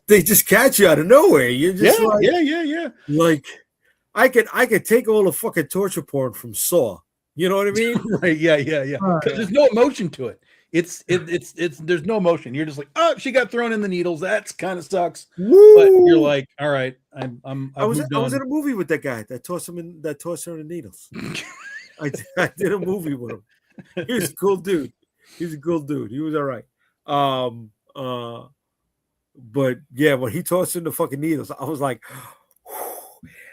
They just catch you out of nowhere. You're just
yeah.
Like I could take all the fucking torture porn from Saw. You know what I mean?
Right. Yeah. Because there's no emotion to it. It's there's no emotion. You're just like, oh, she got thrown in the needles. That's kind of sucks.
Woo!
But you're like, all right, I was
in a movie with that guy that tossed her in the needles. I did a movie with him. He was a cool dude. He was all right. But yeah, when he tossed in the fucking needles, I was like,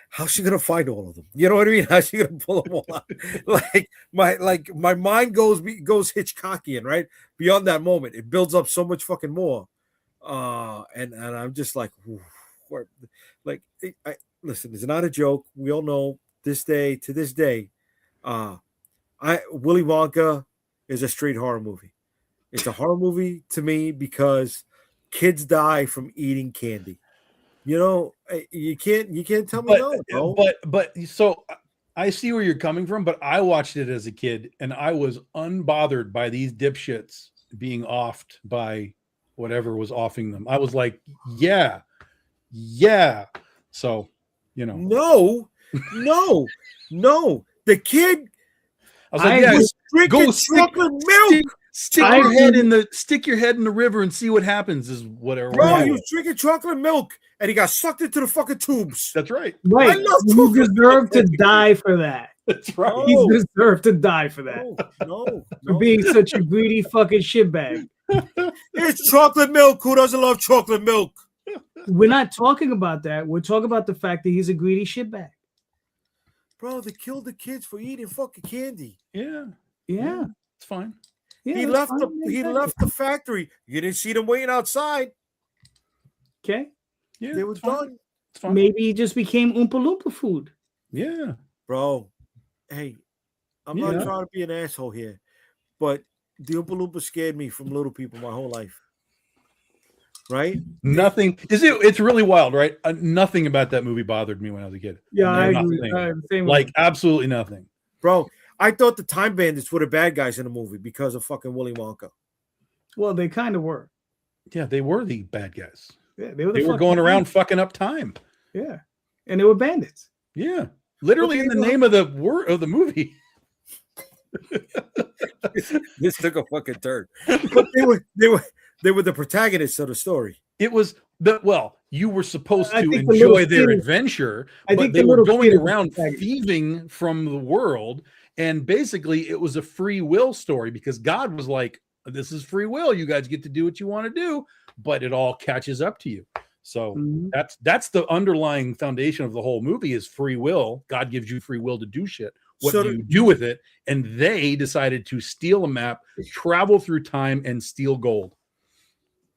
how's she gonna find all of them? You know what I mean? How's she gonna pull them all out? my mind goes Hitchcockian, right? Beyond that moment, it builds up so much fucking more. And I'm just like, listen, it's not a joke. We all know to this day, Willy Wonka is a straight horror movie. It's a horror movie to me because kids die from eating candy. You can't tell me no.
But so I see where you're coming from, but I watched it as a kid and I was unbothered by these dipshits being offed by whatever was offing them. I was like, yeah. So,
No. The kid
I was like, yeah,
was drinking chocolate milk.
Stick your head in the river and see what happens. Is whatever.
Bro, he was drinking chocolate milk and he got sucked into the fucking tubes.
That's right.
Right.
I love
You
chocolate
deserve to
milk.
die for that.
That's right.
No.
You deserve to die for that.
No.
For being such a greedy fucking shitbag.
It's chocolate milk. Who doesn't love chocolate milk?
We're not talking about that. We're talking about the fact that he's a greedy shitbag.
Bro, they killed the kids for eating fucking candy.
Yeah.
Yeah.
It's fine.
Yeah,
he left the factory. You didn't see them waiting outside.
Okay.
Yeah.
They were done.
It's fine.
Maybe he just became Oompa Loompa food.
Yeah.
Bro, hey, I'm not trying to be an asshole here, but the Oompa Loompa scared me from little people my whole life. Right?
Nothing. It's really wild, right? Nothing about that movie bothered me when I was a kid.
Yeah, I
Nothing.
agree.
Like absolutely nothing.
Bro, I thought the Time Bandits were the bad guys in the movie because of fucking Willy Wonka.
Well, they kind of were.
Yeah, they were the bad guys.
Yeah,
they were going around fucking up time.
Yeah, and they were bandits.
Yeah, literally in the name of the movie.
This took a fucking turn. But they were the protagonists of the story.
It was you were supposed to enjoy their adventure, but they were going around thieving from the world. And basically, it was a free will story because God was like, this is free will. You guys get to do what you want to do, but it all catches up to you. So that's the underlying foundation of the whole movie is free will. God gives you free will to do shit. What do you do with it? And they decided to steal a map, travel through time, and steal gold.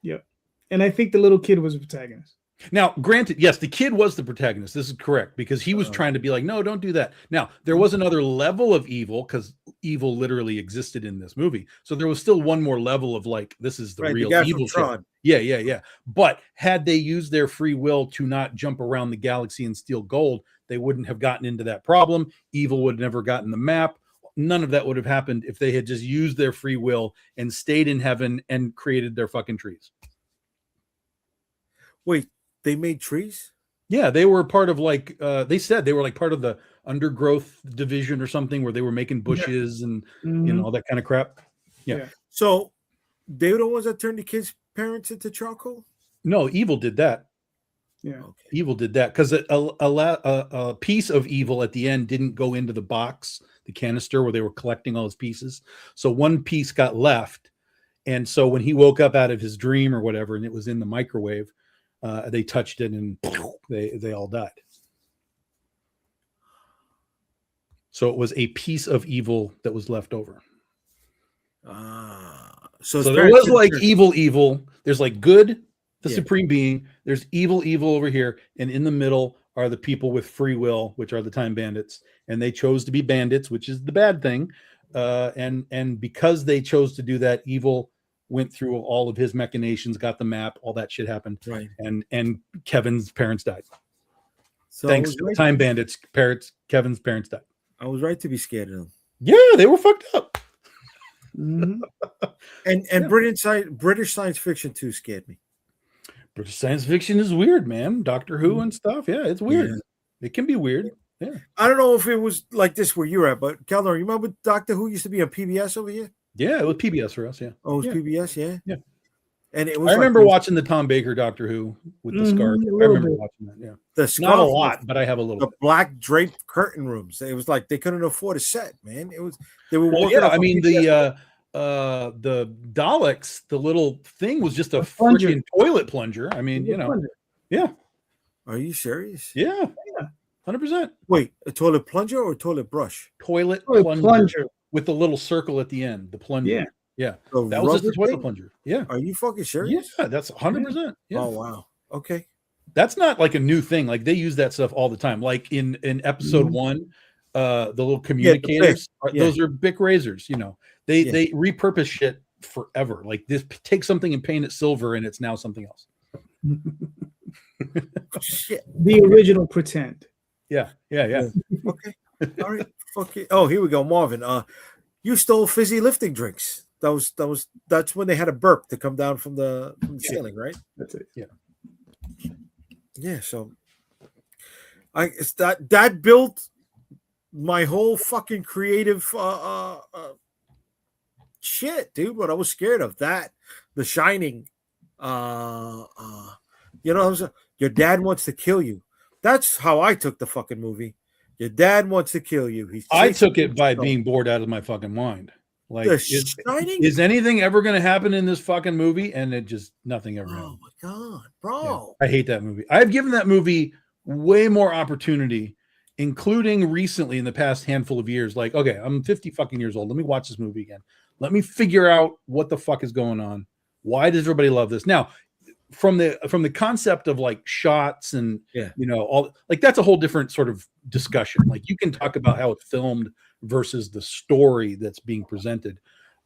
Yep. And I think the little kid was the protagonist.
Now, granted, yes, the kid was the protagonist. This is correct because he was trying to be like, no, don't do that. Now, there was another level of evil because evil literally existed in this movie. So there was still one more level of like, this is the real evil. Yeah. But had they used their free will to not jump around the galaxy and steal gold, they wouldn't have gotten into that problem. Evil would have never gotten the map. None of that would have happened if they had just used their free will and stayed in heaven and created their fucking trees.
Wait. They made trees?
Yeah, they were part of like they said they were like part of the undergrowth division or something where they were making bushes and you know all that kind of crap. Yeah.
So they were the ones that turned the kids' parents into charcoal?
No, evil did that.
Yeah.
Okay.
Evil did that because a piece of evil at the end didn't go into the box, the canister where they were collecting all his pieces. So one piece got left. And so when he woke up out of his dream or whatever, and it was in the microwave, they touched it and they all died. So it was a piece of evil that was left over.
So
there was like evil. There's like good, the supreme being. There's evil over here. And in the middle are the people with free will, which are the Time Bandits. And they chose to be bandits, which is the bad thing. And because they chose to do that, evil went through all of his machinations, got the map, all that shit happened.
Right.
And Kevin's parents died.
So
thanks to the Time Bandits, Kevin's parents died.
I was right to be scared of them.
Yeah, they were fucked up.
Mm-hmm.
And British science fiction too scared me.
British science fiction is weird, man. Doctor Who and stuff. Yeah, it's weird. Yeah. It can be weird. Yeah.
I don't know if it was like this where you're at, but Calder, you remember Doctor Who used to be on PBS over here?
Yeah, it was PBS for us. Yeah.
Oh, it was PBS.
Yeah.
And it was.
I remember watching the Tom Baker Doctor Who with the scarf. I remember watching that. Yeah.
The scarf,
not a lot, but I have a little.
The black draped curtain rooms. It was like they couldn't afford a set, man. It was. They were.
Well, yeah, I mean the Daleks, the little thing was just a freaking toilet plunger. I mean, yeah.
Are you serious?
Yeah. 100%.
Wait, a toilet plunger or a toilet brush?
Toilet plunger with the little circle at the end. The plunger. Yeah. That was just a toilet plunger. Yeah.
Are you fucking serious?
Yeah, that's 100%. Yeah.
Oh wow. Okay.
That's not like a new thing. Like they use that stuff all the time. Like in episode 1, the little communicators, those are Bic razors. You know, they repurpose shit forever. Like this, take something and paint it silver, and it's now something else.
Shit.
The original pretend.
Yeah.
Okay. All right. Fuck it. Oh, here we go, Marvin. You stole fizzy lifting drinks. That's when they had a burp to come down from the ceiling, right?
That's it.
Yeah.
Yeah. So, it's that built my whole fucking creative shit, dude. What I was scared of, that, The Shining. Your dad wants to kill you. That's how I took the fucking movie. Your dad wants to kill you.
I took it by being bored out of my fucking mind. Like, is anything ever going to happen in this fucking movie? And it just, nothing ever happened.
Oh my God, bro.
Yeah, I hate that movie. I've given that movie way more opportunity, including recently in the past handful of years. Like, okay, I'm 50 fucking years old. Let me watch this movie again. Let me figure out what the fuck is going on. Why does everybody love this? Now, from the concept of like shots and all, like, that's a whole different sort of discussion. Like, you can talk about how it's filmed versus the story that's being presented.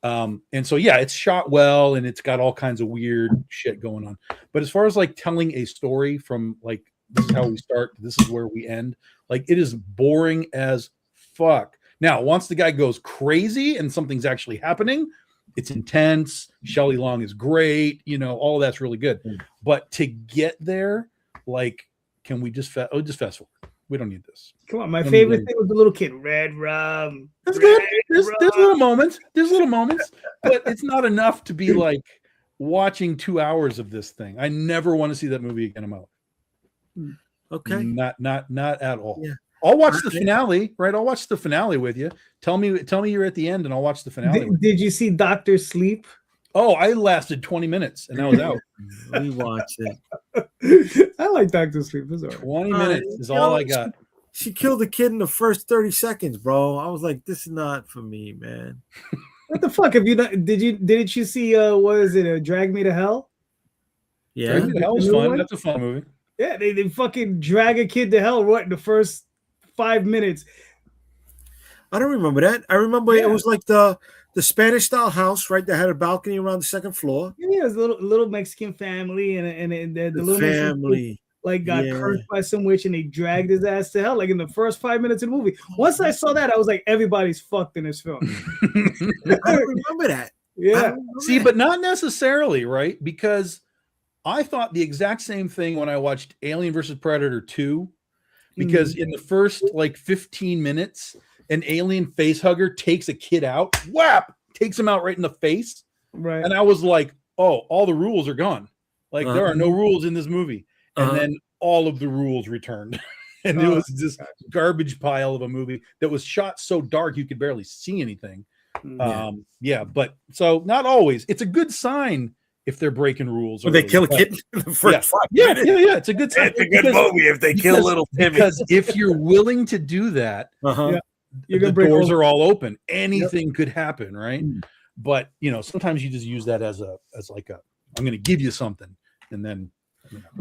And so, yeah, it's shot well and it's got all kinds of weird shit going on. But as far as like telling a story from like, this is how we start, this is where we end, like, it is boring as fuck. Now, once the guy goes crazy and something's actually happening, it's intense. Shelley Long is great. All of that's really good. But to get there, like, can we just fast forward? We don't need this.
Come on, my favorite thing was the little kid, Red Rum.
That's good. There's little moments. But it's not enough to be like watching 2 hours of this thing. I never want to see that movie again in my life.
Okay.
Not at all.
Yeah.
I'll watch the finale, right? I'll watch the finale with you. Tell me you're at at the end and I'll watch the finale.
Did you see Dr. Sleep?
Oh, I lasted 20 minutes and I was out.
We watched it.
I like Dr. Sleep.
20 minutes is all I got.
She killed a kid in the first 30 seconds, bro. I was like, this is not for me, man.
What the fuck? Have you not, didn't you see what is it? Drag Me to Hell?
Yeah.
Drag Me to Hell was fun. That's a fun movie.
Yeah, they fucking drag a kid to hell right in the first 5 minutes.
I don't remember that. I remember it was like the Spanish style house, right? That had a balcony around the second floor.
Yeah, it was a little Mexican family, and the little
family
like got cursed by some witch, and they dragged his ass to hell. Like in the first 5 minutes of the movie. Once I saw that, I was like, everybody's fucked in this film.
I don't remember that.
Yeah.
See, but not necessarily, right? Because I thought the exact same thing when I watched Alien versus Predator 2. Because in the first like 15 minutes, an alien face hugger takes a kid out, whap, takes him out right in the face.
Right.
And I was like, oh, all the rules are gone. Like there are no rules in this movie. And then all of the rules returned. And it was this garbage pile of a movie that was shot so dark you could barely see anything. But so not always. It's a good sign if they're breaking rules.
When they kill a kid in the first 5 minutes.
Yeah. It's a good sign.
It's a good movie if they kill little Timmy.
Because if you're willing to do that, the doors are all open. Anything could happen, right? But sometimes you just use that as like a I'm going to give you something, and then.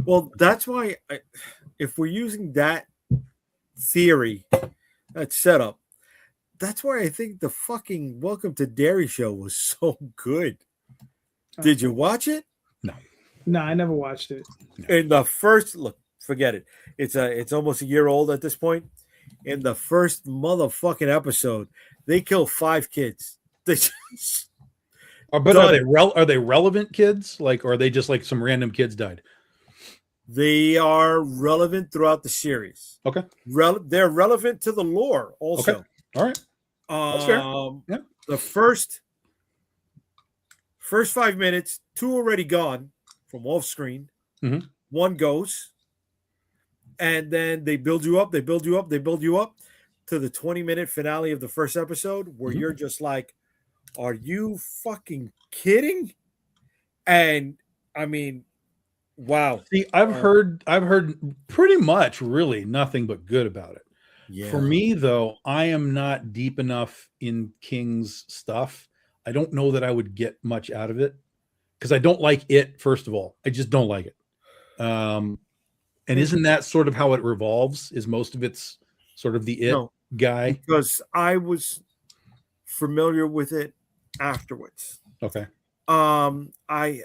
Well, that's why if we're using that theory, that setup, that's why I think the fucking Welcome to Derry show was so good. Did you watch it?
No, I never watched it.
In the first look, forget it. It's almost a year old at this point. In the first motherfucking episode, they kill 5 kids.
Are they relevant kids? Like, or are they just like some random kids died?
They are relevant throughout the series.
Okay.
They're relevant to the lore also.
Okay. All right. That's fair. Yeah.
The first 5 minutes, 2 already gone from off screen.
Mm-hmm.
1 goes. And then they build you up to the 20-minute finale of the first episode where you're just like, are you fucking kidding? And I mean, wow.
See, I've heard pretty much really nothing but good about it.
Yeah.
For me, though, I am not deep enough in King's stuff. I don't know that I would get much out of it because I don't like it, first of all. I just don't like it. And isn't that sort of how it revolves? Is most of it's sort of the guy?
Because I was familiar with it afterwards.
Okay.
I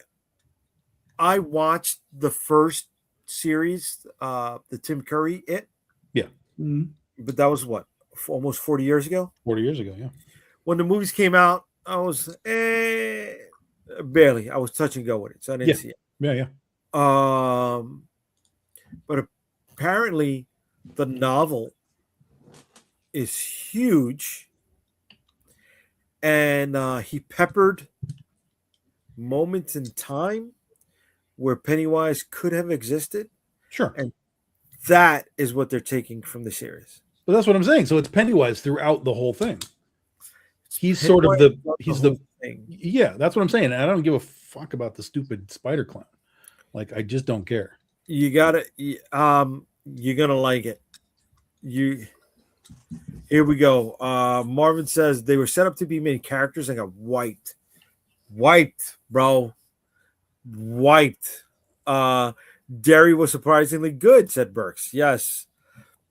watched the first series, the Tim Curry It.
Yeah.
Mm-hmm.
But that was what, almost 40 years ago?
40 years ago, yeah.
When the movies came out, I was barely. I was touch and go with it, so I didn't see it.
Yeah.
But apparently the novel is huge. and he peppered moments in time where Pennywise could have existed.
Sure.
And that is what they're taking from the series.
But that's what I'm saying. So it's Pennywise throughout the whole thing. He's
Pennywise
sort of
the thing.
Yeah, that's what I'm saying. I don't give a fuck about the stupid spider clown. Like, I just don't care.
You gotta, you're gonna like it. Here we go. Marvin says they were set up to be main characters and got wiped, bro, wiped. Derry was surprisingly good, said Burks. Yes,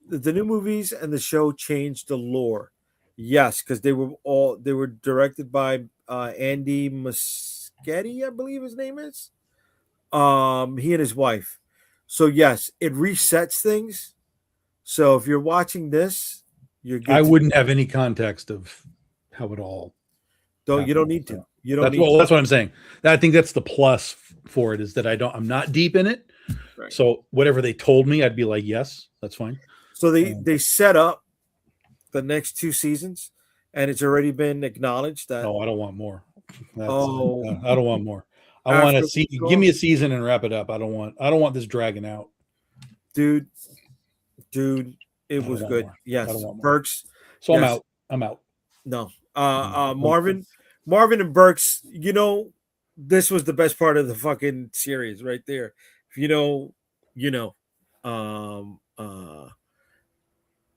the new movies and the show changed the lore. Yes, because they were directed by Andy Muschietti, I believe his name is. He and his wife. So yes, it resets things. So if you're watching this, you're good.
I wouldn't have any context of how it all.
You don't need to.
That's what I'm saying. I think that's the plus for it, is that I'm not deep in it.
Right.
So whatever they told me, I'd be like, yes, that's fine.
So they set up the next 2 seasons, and it's already been acknowledged that.
Oh, I don't want more. I don't want more. I want to see. Give me a season and wrap it up. I don't want this dragging out.
Dude, it was good.
More.
Yes,
I don't want more.
Burks.
So
yes.
I'm out.
No, Marvin and Burks. You know, this was the best part of the fucking series right there. If you know.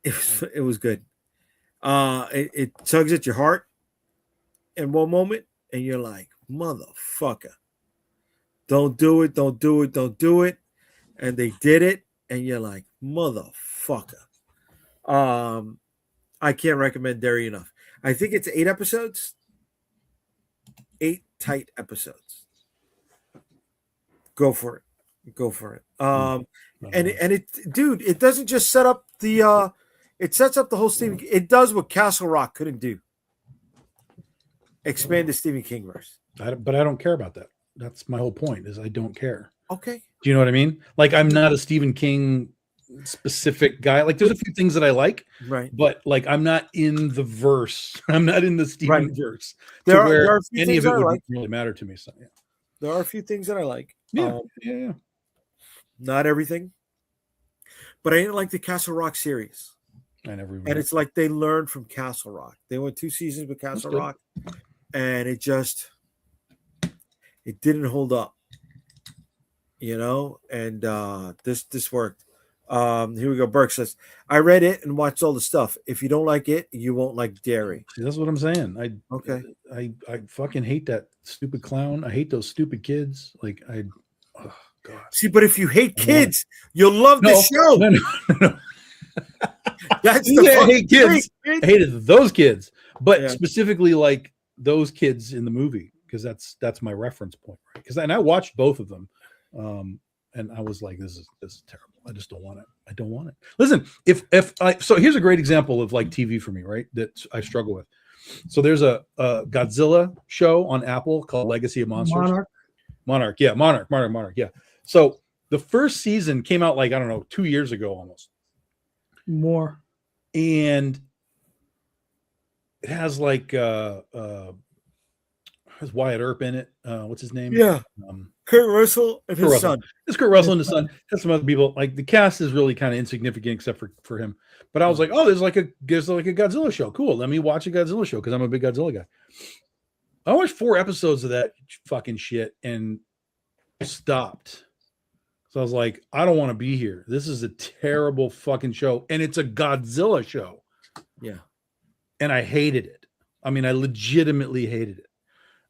It was good. It tugs at your heart in one moment, and you're like, motherfucker, don't do it. And they did it, and you're like, motherfucker. I can't recommend Derry enough. I think it's 8 episodes. 8 tight episodes. Go for it. And it doesn't just set up the it sets up the whole Stephen. It does what Castle Rock couldn't do. Expand the Stephen King verse.
But I don't care about that. That's my whole point, is I don't care.
Okay.
Do you know what I mean? Like, I'm not a Stephen King specific guy. Like, there's a few things that I like,
right?
But like, I'm not in the verse. I'm not in the Stephen verse.
There are
any of it would really matter to me. So yeah.
There are a few things that I like.
Yeah.
Not everything, but I didn't like the Castle Rock series. And it's like they learned from Castle Rock. They went 2 seasons with Castle Rock, and it didn't hold up, and this worked. Here we go. Burke says, I read it and watched all the stuff. If you don't like it, you won't like Derry.
That's what I'm saying. I fucking hate that stupid clown. I hate those stupid kids. Like, oh God.
See, but if you hate kids, you'll love the show.
No.
That's
I hate kids. I hated those kids, but specifically like those kids in the movie, because that's my reference point, right? Because I watched both of them, and I was like, this is terrible. I just don't want it. I don't want it. Listen, so here's a great example of like TV for me, right? That I struggle with. So there's a Godzilla show on Apple called Legacy of Monsters. Monarch. Yeah. So the first season came out like, I don't know, 2 years ago almost.
More.
And it has like has Wyatt Earp in it. What's his name?
Yeah. Kurt Russell and his son.
It's Kurt Russell and his son. Has some other people. Like, the cast is really kind of insignificant except for him. But I was like, oh, there's like a Godzilla show. Cool. Let me watch a Godzilla show because I'm a big Godzilla guy. I watched 4 episodes of that fucking shit and stopped. So I was like, I don't want to be here. This is a terrible fucking show. And it's a Godzilla show.
Yeah.
And I hated it. I mean, I legitimately hated it.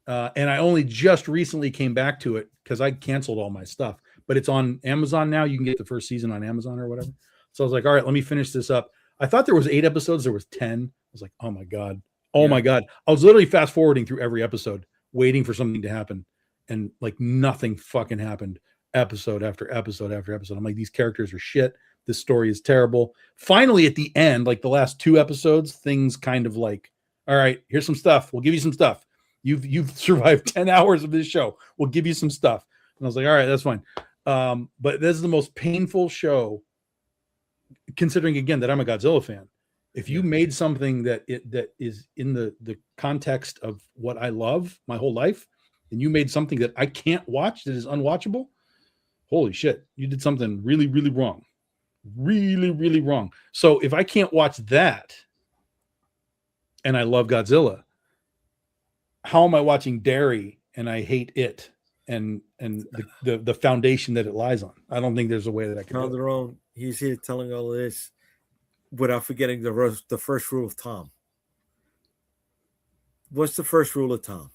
And I only just recently came back to it because I canceled all my stuff. But it's on Amazon now. You can get the first season on Amazon or whatever. So I was like, all right, let me finish this up. I thought there was 8 episodes. There was 10. I was like, oh my God. Oh my God. I was literally fast forwarding through every episode, waiting for something to happen. And like, nothing fucking happened. Episode after episode after episode. I'm like, these characters are shit. This story is terrible. Finally, at the end, like the last 2 episodes, things kind of like, all right, here's some stuff. We'll give you some stuff. You've survived 10 hours of this show. We'll give you some stuff. And I was like, all right, that's fine. But this is the most painful show, considering again that I'm a Godzilla fan. If you made something that is in the context of what I love my whole life, and you made something that I can't watch, that is unwatchable, holy shit, you did something really, really wrong. Really, really wrong. So if I can't watch that and I love Godzilla, how am I watching Derry and I hate it and the foundation that it lies on? I don't think there's a way that I can.
Calderon, he's here telling all of this without forgetting the first rule of Tom. What's the first rule of Tom?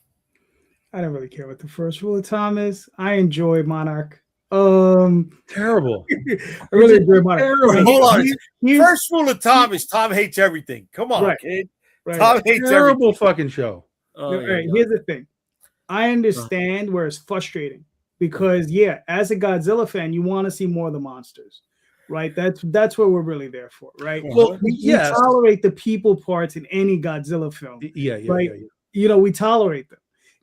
I don't really care what the first rule of Tom is. I enjoy Monarch.
Terrible.
I really enjoy Monarch.
Hold on. First rule of Tom is Tom hates everything. Come on, kid.
Right.
Tom hates
terrible
everything.
Fucking show.
All right, here's the thing. I understand where it's frustrating because as a Godzilla fan, you want to see more of the monsters. Right, that's what we're really there for, right?
Well,
we tolerate the people parts in any Godzilla film.
Yeah.
You know, we tolerate them,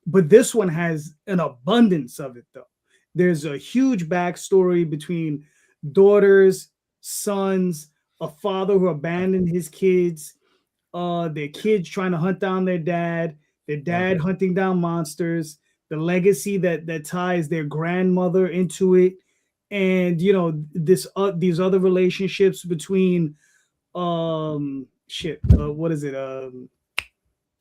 but this one has an abundance of it, though. There's a huge backstory between daughters, sons, a father who abandoned his kids, their kids trying to hunt down their dad hunting down monsters, the legacy that ties their grandmother into it. And these other relationships between what is it?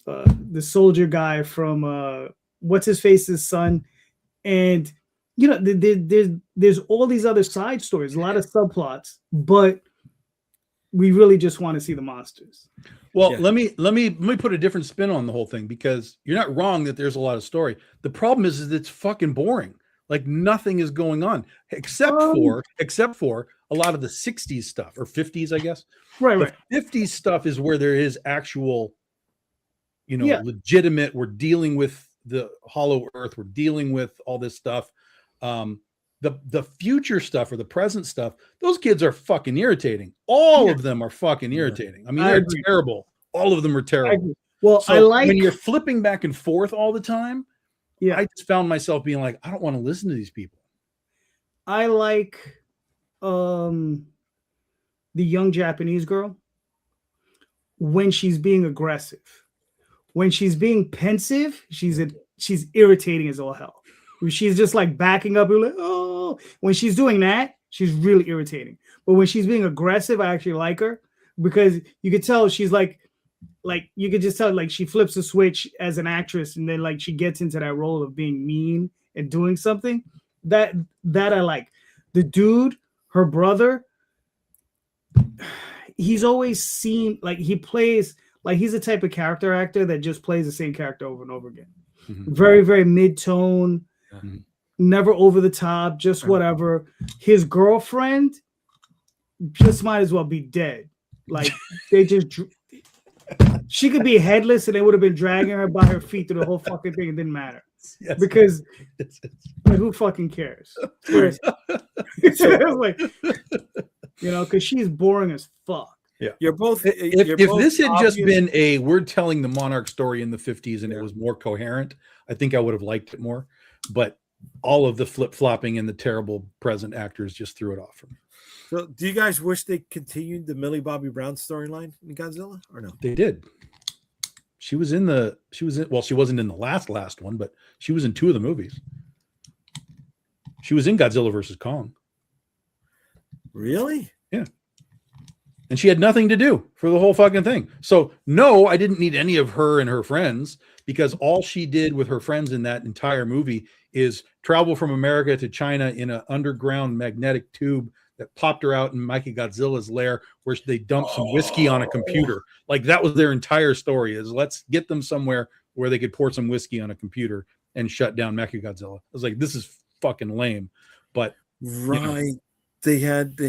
The soldier guy from what's his face's son, and there's all these other side stories, a lot of subplots, but we really just want to see the monsters.
Well, let me put a different spin on the whole thing, because you're not wrong that there's a lot of story. The problem is it's fucking boring. Like nothing is going on except for a lot of the 60s stuff, or 50s, I guess.
Right.
50s stuff is where there is actual, legitimate. We're dealing with the Hollow Earth. We're dealing with all this stuff. The future stuff or the present stuff, those kids are fucking irritating. All of them are fucking irritating. I mean, they're terrible. All of them are terrible.
Well,
so when you're flipping back and forth all the time.
Yeah,
I just found myself being like, I don't want to listen to these people.
I like the young Japanese girl when she's being aggressive. When she's being pensive, she's irritating as all hell. She's just like backing up and like, oh. When she's doing that, she's really irritating. But when she's being aggressive, I actually like her, because you could tell she's like you could just tell, like, she flips a switch as an actress, and then like she gets into that role of being mean and doing something that I like. The dude, her brother, he's always seemed like he plays like he's the type of character actor that just plays the same character over and over again. Mm-hmm. Very, very mid-tone, never over the top, just whatever. His girlfriend just might as well be dead. Like they just. She could be headless and they would have been dragging her by her feet through the whole fucking thing. It didn't matter. Yes, because like, who fucking cares? Because she's boring as fuck.
Yeah,
you're both.
If this had just been we're telling the Monarch story in the 50s and it was more coherent, I think I would have liked it more. But all of the flip-flopping and the terrible present actors just threw it off for me.
So, do you guys wish they continued the Millie Bobby Brown storyline in Godzilla, or no?
They did. She wasn't in the last one, but she was in 2 of the movies. She was in Godzilla versus Kong.
Really?
Yeah. And she had nothing to do for the whole fucking thing. So, no, I didn't need any of her and her friends, because all she did with her friends in that entire movie is travel from America to China in an underground magnetic tube that popped her out in Mikey Godzilla's lair, where they dumped some whiskey on a computer. Like that was their entire story, is let's get them somewhere where they could pour some whiskey on a computer and shut down Mecha Godzilla. I was like, this is fucking lame. But
right. They had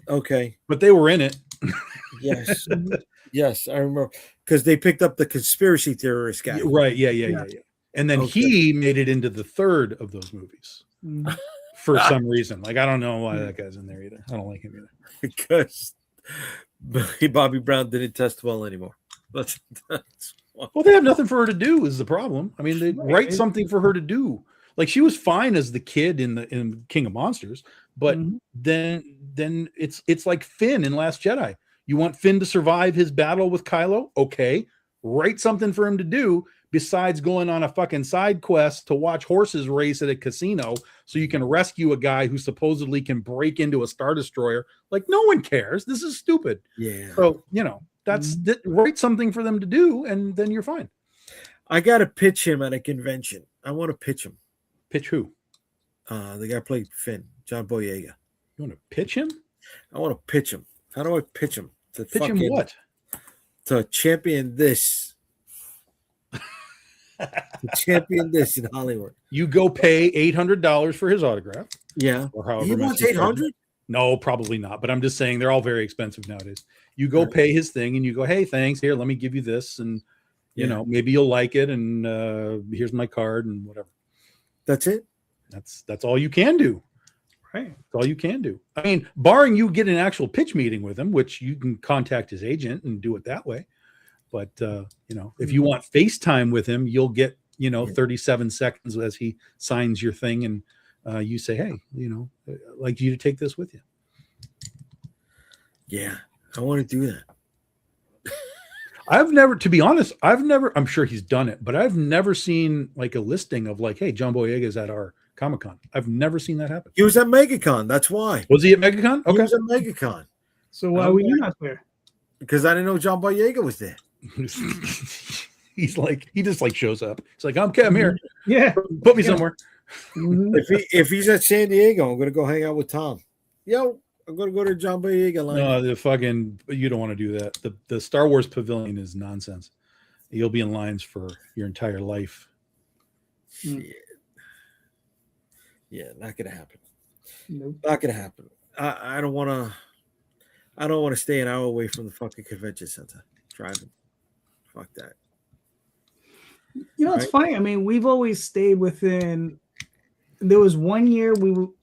okay.
But they were in it.
Yes. Yes, I remember, because they picked up the conspiracy theorist guy.
Right. Yeah. And then he made it into the 3rd of those movies. For some reason. Like, I don't know why that guy's in there either. I don't like him either.
Because Bobby Brown didn't test well anymore.
Well, they have nothing for her to do is the problem. I mean, they write something for her to do. Like, she was fine as the kid in King of Monsters, but then it's like Finn in Last Jedi. You want Finn to survive his battle with Kylo? Okay. Write something for him to do besides going on a fucking side quest to watch horses race at a casino so you can rescue a guy who supposedly can break into a Star Destroyer. Like, no one cares. This is stupid.
Yeah.
So, write something for them to do, and then you're fine.
I got to pitch him at a convention. I want to pitch him.
Pitch who?
The guy played Finn, John Boyega.
You want to pitch him?
I want to pitch him. How do I pitch him?
Pitch him what?
To champion this. To champion this in Hollywood.
You go pay $800 for his autograph.
Yeah.
Or however
He
much
wants 800?
No, probably not. But I'm just saying they're all very expensive nowadays. You go pay his thing and you go, hey, thanks. Here, let me give you this. And, you know, maybe you'll like it. And here's my card and whatever.
That's it?
That's all you can do.
Right.
That's all you can do. I mean, barring you get an actual pitch meeting with him, which you can contact his agent and do it that way. But, if you want FaceTime with him, you'll get, 37 seconds as he signs your thing. And you say, hey, I'd like you to take this with you.
Yeah, I want to do that.
To be honest, I'm sure he's done it, but I've never seen like a listing of like, hey, John Boyega is at our Comic-Con. I've never seen that happen.
He was at MegaCon. That's why.
Was he at MegaCon? Okay.
He was at MegaCon.
So why were you not there?
Because I didn't know John Boyega was there.
He just like shows up. He's like, I'm here.
Yeah.
Put me somewhere.
Mhm.
If he's at San Diego, I'm going to go hang out with Tom. Yo, I'm going to go to John Boyega line.
No, you don't want to do that. The Star Wars Pavilion is nonsense. You'll be in lines for your entire life.
Shit. Yeah, not going to happen.
Nope.
Not going to happen. I don't want to stay an hour away from the fucking convention center driving. Fuck that.
It's funny. I mean, we've always stayed within. There was 1 year 2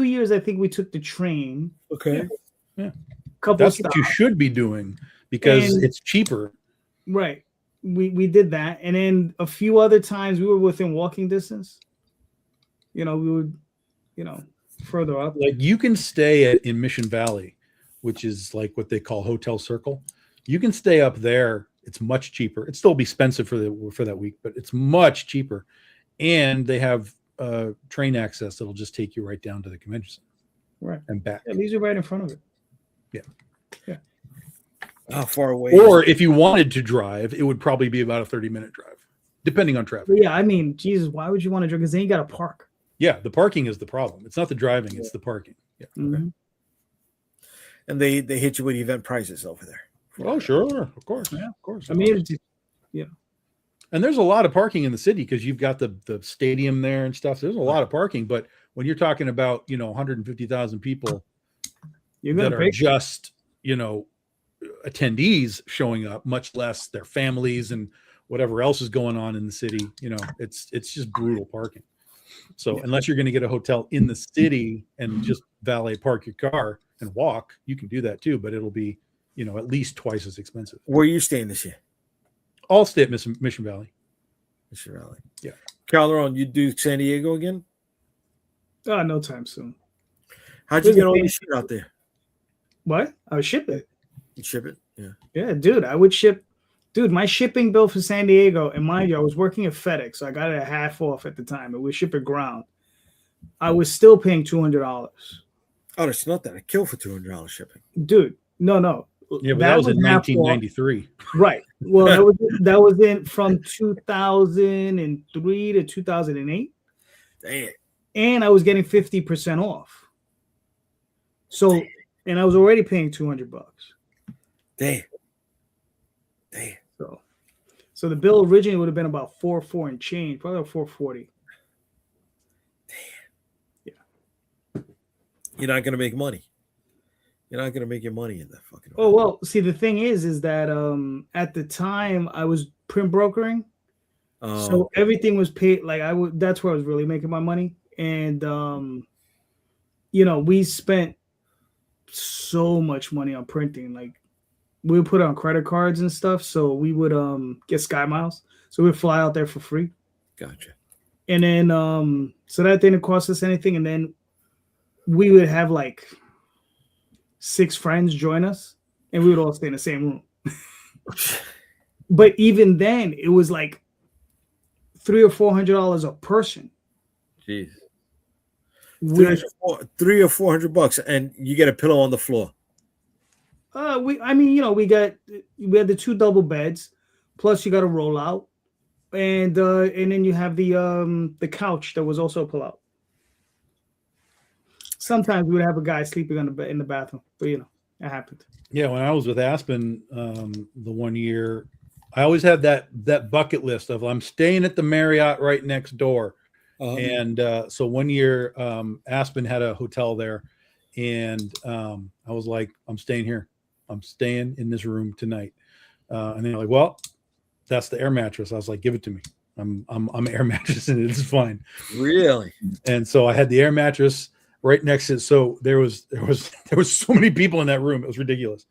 years. I think we took the train.
Okay.
Yeah.
Couple.
That's what you should be doing because it's cheaper.
Right. We did that, and then a few other times we were within walking distance. We would, further up.
Like you can stay in Mission Valley, which is like what they call Hotel Circle. You can stay up there. It's much cheaper. It'd still be expensive for that week, but it's much cheaper. And they have train access that'll just take you right down to the convention center.
Right.
And back.
Yeah, these are right in front of it.
Yeah.
Yeah.
How far away?
Or if you wanted to drive, it would probably be about a 30-minute drive, depending on traffic.
But yeah, I mean, Jesus, why would you want to drive? Because then you got to park.
Yeah, the parking is the problem. It's not the driving, it's the parking. Yeah.
Mm-hmm.
Okay.
And they hit you with event prices over there.
Oh, sure. Of course.
Yeah.
Of course.
I mean, it's just,
And there's a lot of parking in the city because you've got the stadium there and stuff. There's a lot of parking, but when you're talking about 150,000 people
you're
that
gonna
are
pay.
just attendees showing up, much less their families and whatever else is going on in the city, it's just brutal parking. So unless you're going to get a hotel in the city and just valet park your car and walk, you can do that too, but it'll be at least twice as expensive.
Where are you staying this year?
I'll stay at Mission Valley.
Mission Valley.
Yeah.
Calderon, you do San Diego again?
Oh, no time soon.
How'd you get all your shit out there?
What? I would ship it.
You ship it? Yeah.
Yeah, dude. I would ship. Dude, my shipping bill for San Diego, and mind you, I was working at FedEx, so I got it at half off at the time. It was ship it ground. I was still paying $200.
Oh, that's not that. I kill for $200 shipping.
Dude, no.
Yeah, but that was in 1993.
Right. Well, that was in from 2003 to 2008.
Damn.
And I was getting 50% off. So, and I was already paying $200.
Damn.
So the bill originally would have been about $4 and change, probably about $440.
Damn. Yeah. You're not gonna make money. You're not gonna make your money in that fucking.
Oh well, see the thing is that at the time I was print brokering, so everything was paid. Like that's where I was really making my money, and we spent so much money on printing. Like we would put it on credit cards and stuff, so we would get Sky Miles, so we'd fly out there for free.
Gotcha.
And then so that didn't cost us anything, and then we would have like 6 friends join us and we would all stay in the same room. But even then, it was like $300 or $400 a person.
Jeez.
With,
$300 or $400, and you get a pillow on the floor.
we had the 2 double beds, plus you got a rollout, and then you have the couch that was also a pull out. Sometimes we would have a guy sleeping on the bed in the bathroom, but it happened.
Yeah, when I was with Aspen, the one year, I always had that bucket list of I'm staying at the Marriott right next door. And so one year, Aspen had a hotel there, and I was like, I'm staying here. I'm staying in this room tonight. And they're like, well, that's the air mattress. I was like, give it to me. I'm air mattress and it's fine.
Really?
And so I had the air mattress right next to it. So there was so many people in that room. It was ridiculous.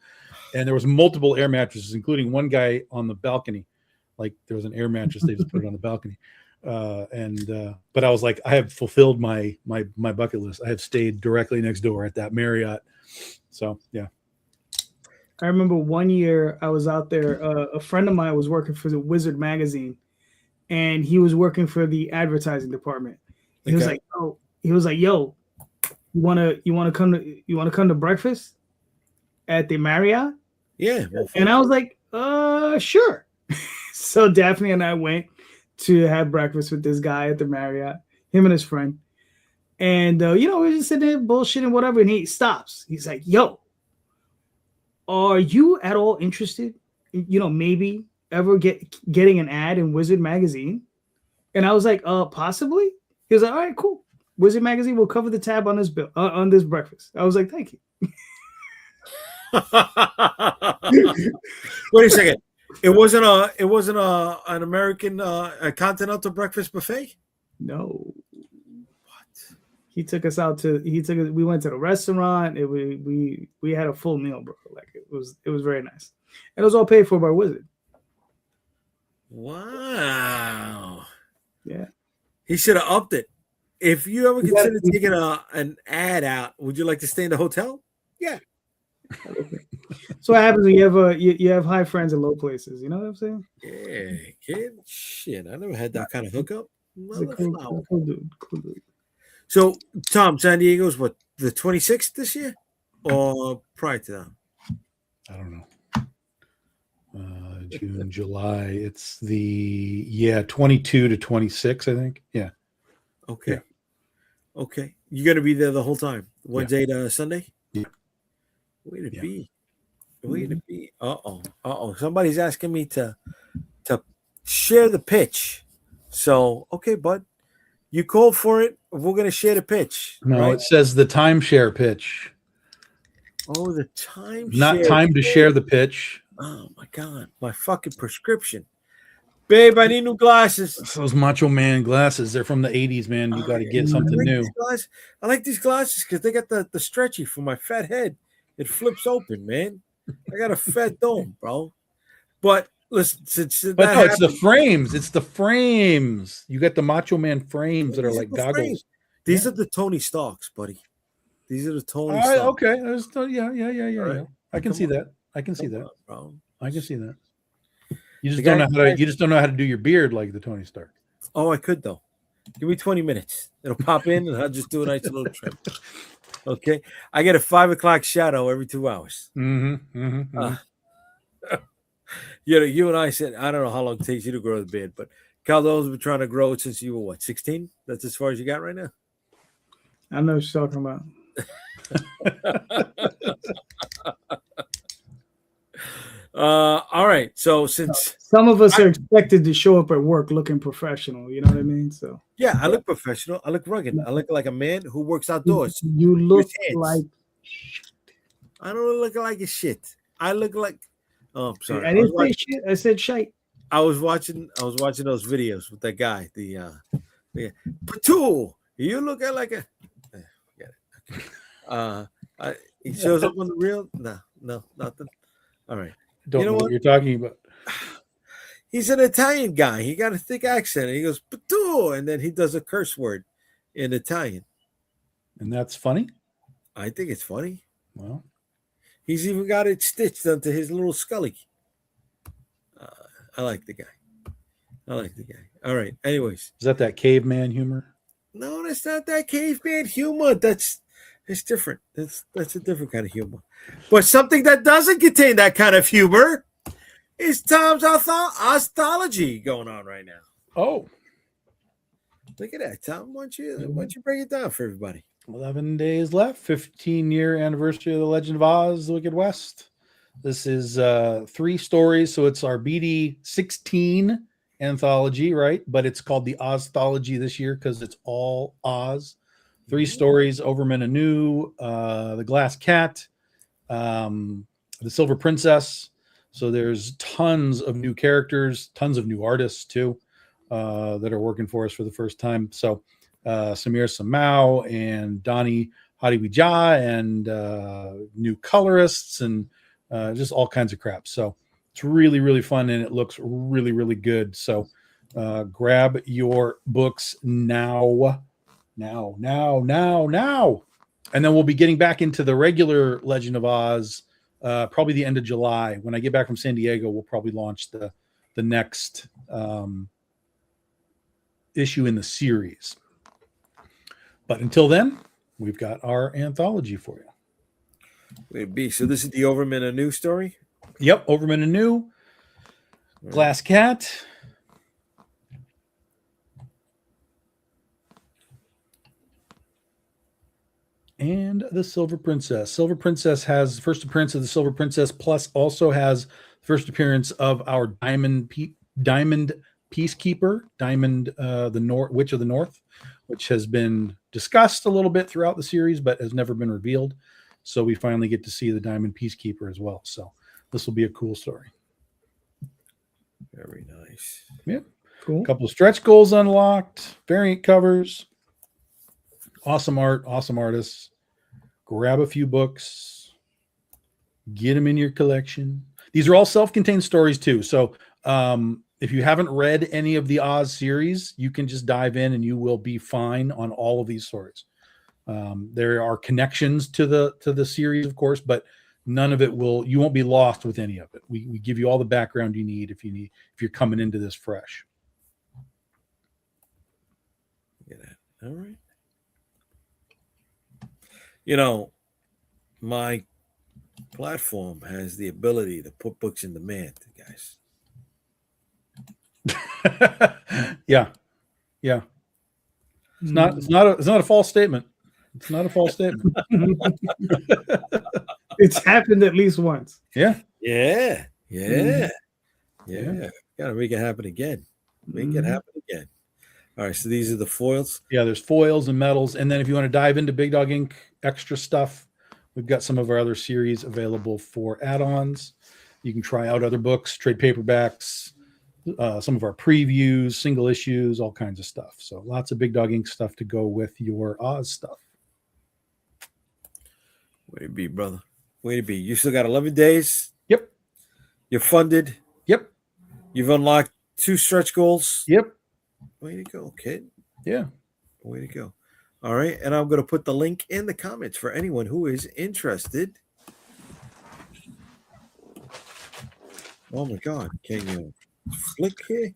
And there was multiple air mattresses, including one guy on the balcony. Like there was an air mattress. They just put it on the balcony. But I was like, I have fulfilled my bucket list. I have stayed directly next door at that Marriott. So yeah.
I remember one year I was out there. A friend of mine was working for the Wizard magazine, and he was working for the advertising department. He was like, yo, you wanna come to breakfast at the Marriott?
Yeah.
And I was like, sure. So Daphne and I went to have breakfast with this guy at the Marriott, him and his friend. And, we're just sitting there bullshitting, whatever. And he stops. He's like, yo, are you at all interested, maybe ever getting an ad in Wizard magazine? And I was like, possibly. He was like, all right, cool. Wizard magazine will cover the tab on this bill, on this breakfast. I was like, thank you.
Wait a second. It wasn't an American a continental breakfast buffet?
No. What? We went to the restaurant. We had a full meal, bro. Like it was very nice. And it was all paid for by Wizard.
Wow.
Yeah.
He should have upped it. If you ever consider taking an ad out, would you like to stay in the hotel? Yeah.
So what happens when you have high friends in low places? You know what I'm saying?
Yeah, kid. Shit, I never had that kind of hookup.
Cool dude.
So, Tom, San Diego's what, the 26th this year, or prior to that?
I don't know. June, July. It's the 22 to 26, I think. Yeah.
Okay.
Yeah.
Okay. You're gonna be there the whole time, Wednesday to Sunday.
Yeah.
Way to be. Somebody's asking me to share the pitch. So okay, bud, you called for it. We're gonna share the pitch.
No,
right?
It says the timeshare pitch.
Oh, the time.
Not time to share the pitch.
Oh my god, my fucking prescription, babe. I need new glasses.
Those Macho Man glasses. They're from the 80s, man. You got to get something new.
I like these glasses because they got the stretchy for my fat head. It flips open, man. I got a fat dome, bro. But listen, it's the
frames. It's the frames. You got the Macho Man frames that are like goggles.
Frames. These are the Tony Starks, buddy. These are the Tony Starks.
Okay. Yeah. Right. I can see that. I can see that.
Bro.
I can see that. You just don't know how to do your beard like the Tony Stark.
Oh, I could though. Give me 20 minutes. It'll pop in and I'll just do a nice little trim. Okay. I get a 5 o'clock shadow every 2 hours.
Mm-hmm.
You and I said, I don't know how long it takes you to grow the beard, but Caldone's been trying to grow it since you were 16? That's as far as you got right now?
I know what you're talking about.
All right. So since
some of us are expected to show up at work looking professional, you know what I mean? So
yeah, I look professional. I look rugged. I look like a man who works outdoors.
You look like
shit. I don't look like a shit. I look like oh, I'm sorry.
I didn't say shit. I said shite.
I was watching those videos with that guy. The Patul, you look at like a he shows up on the reel. No, nothing. All right.
Don't know what you're talking about.
He's an Italian guy. He got a thick accent. And he goes, Patul, and then he does a curse word in Italian.
And that's funny?
I think it's funny.
Well,
He's even got it stitched onto his little scully. I like the guy. All right. Anyways.
Is that caveman humor?
No, that's not that caveman humor. It's different. That's a different kind of humor. But something that doesn't contain that kind of humor is Tom's Ostology going on right now.
Oh.
Look at that, Tom. Why don't you break it down for everybody?
11 days left. 15-year anniversary of The Legend of Oz, The Wicked West. This is 3 stories, so it's our BD 16 anthology, right? But it's called the Ozthology this year because it's all Oz. 3 stories: Overman Anu, The Glass Cat, The Silver Princess. So there's tons of new characters, tons of new artists too, that are working for us for the first time. So Samir Samau and Donnie Hadiwija and new colorists and just all kinds of crap. So it's really, really fun and it looks really, really good. So grab your books now. And then we'll be getting back into the regular Legend of Oz probably the end of July. When I get back from San Diego, we'll probably launch the next issue in the series. But until then, we've got our anthology for you.
Wait, B. So this is the Overman Anu story?
Yep, Overman Anu, Glass Cat. And the Silver Princess. Silver Princess has first appearance of the Silver Princess, plus also has first appearance of our Diamond Peacekeeper, Witch of the North, which has been discussed a little bit throughout the series, but has never been revealed. So we finally get to see the Diamond Peacekeeper as well. So this will be a cool story.
Very nice.
Yeah.
Cool.
A couple of stretch goals unlocked, variant covers, awesome art, awesome artists. Grab a few books, get them in your collection. These are all self-contained stories too. So if you haven't read any of the Oz series, you can just dive in and you will be fine on all of these stories. There are connections to the series, of course, but none of it you won't be lost with any of it. We give you all the background you need if you're coming into this fresh.
Look at that. All right. You know, my platform has the ability to put books in demand, guys.
Yeah. It's not a false statement. It's not a false statement.
It's happened at least once.
Yeah.
Gotta make it happen again. Make it happen again. All right, so these are the foils.
Yeah, there's foils and metals. And then if you want to dive into Big Dog Ink extra stuff, we've got some of our other series available for add-ons. You can try out other books, trade paperbacks, some of our previews, single issues, all kinds of stuff. So lots of Big Dog Ink stuff to go with your Oz stuff.
Way to be, brother. Way to be. You still got 11 days.
Yep.
You're funded.
Yep.
You've unlocked 2 stretch goals.
Yep.
Way to go, kid.
Yeah.
Way to go. All right. And I'm going to put the link in the comments for anyone who is interested. Oh, my God. Can you flick here?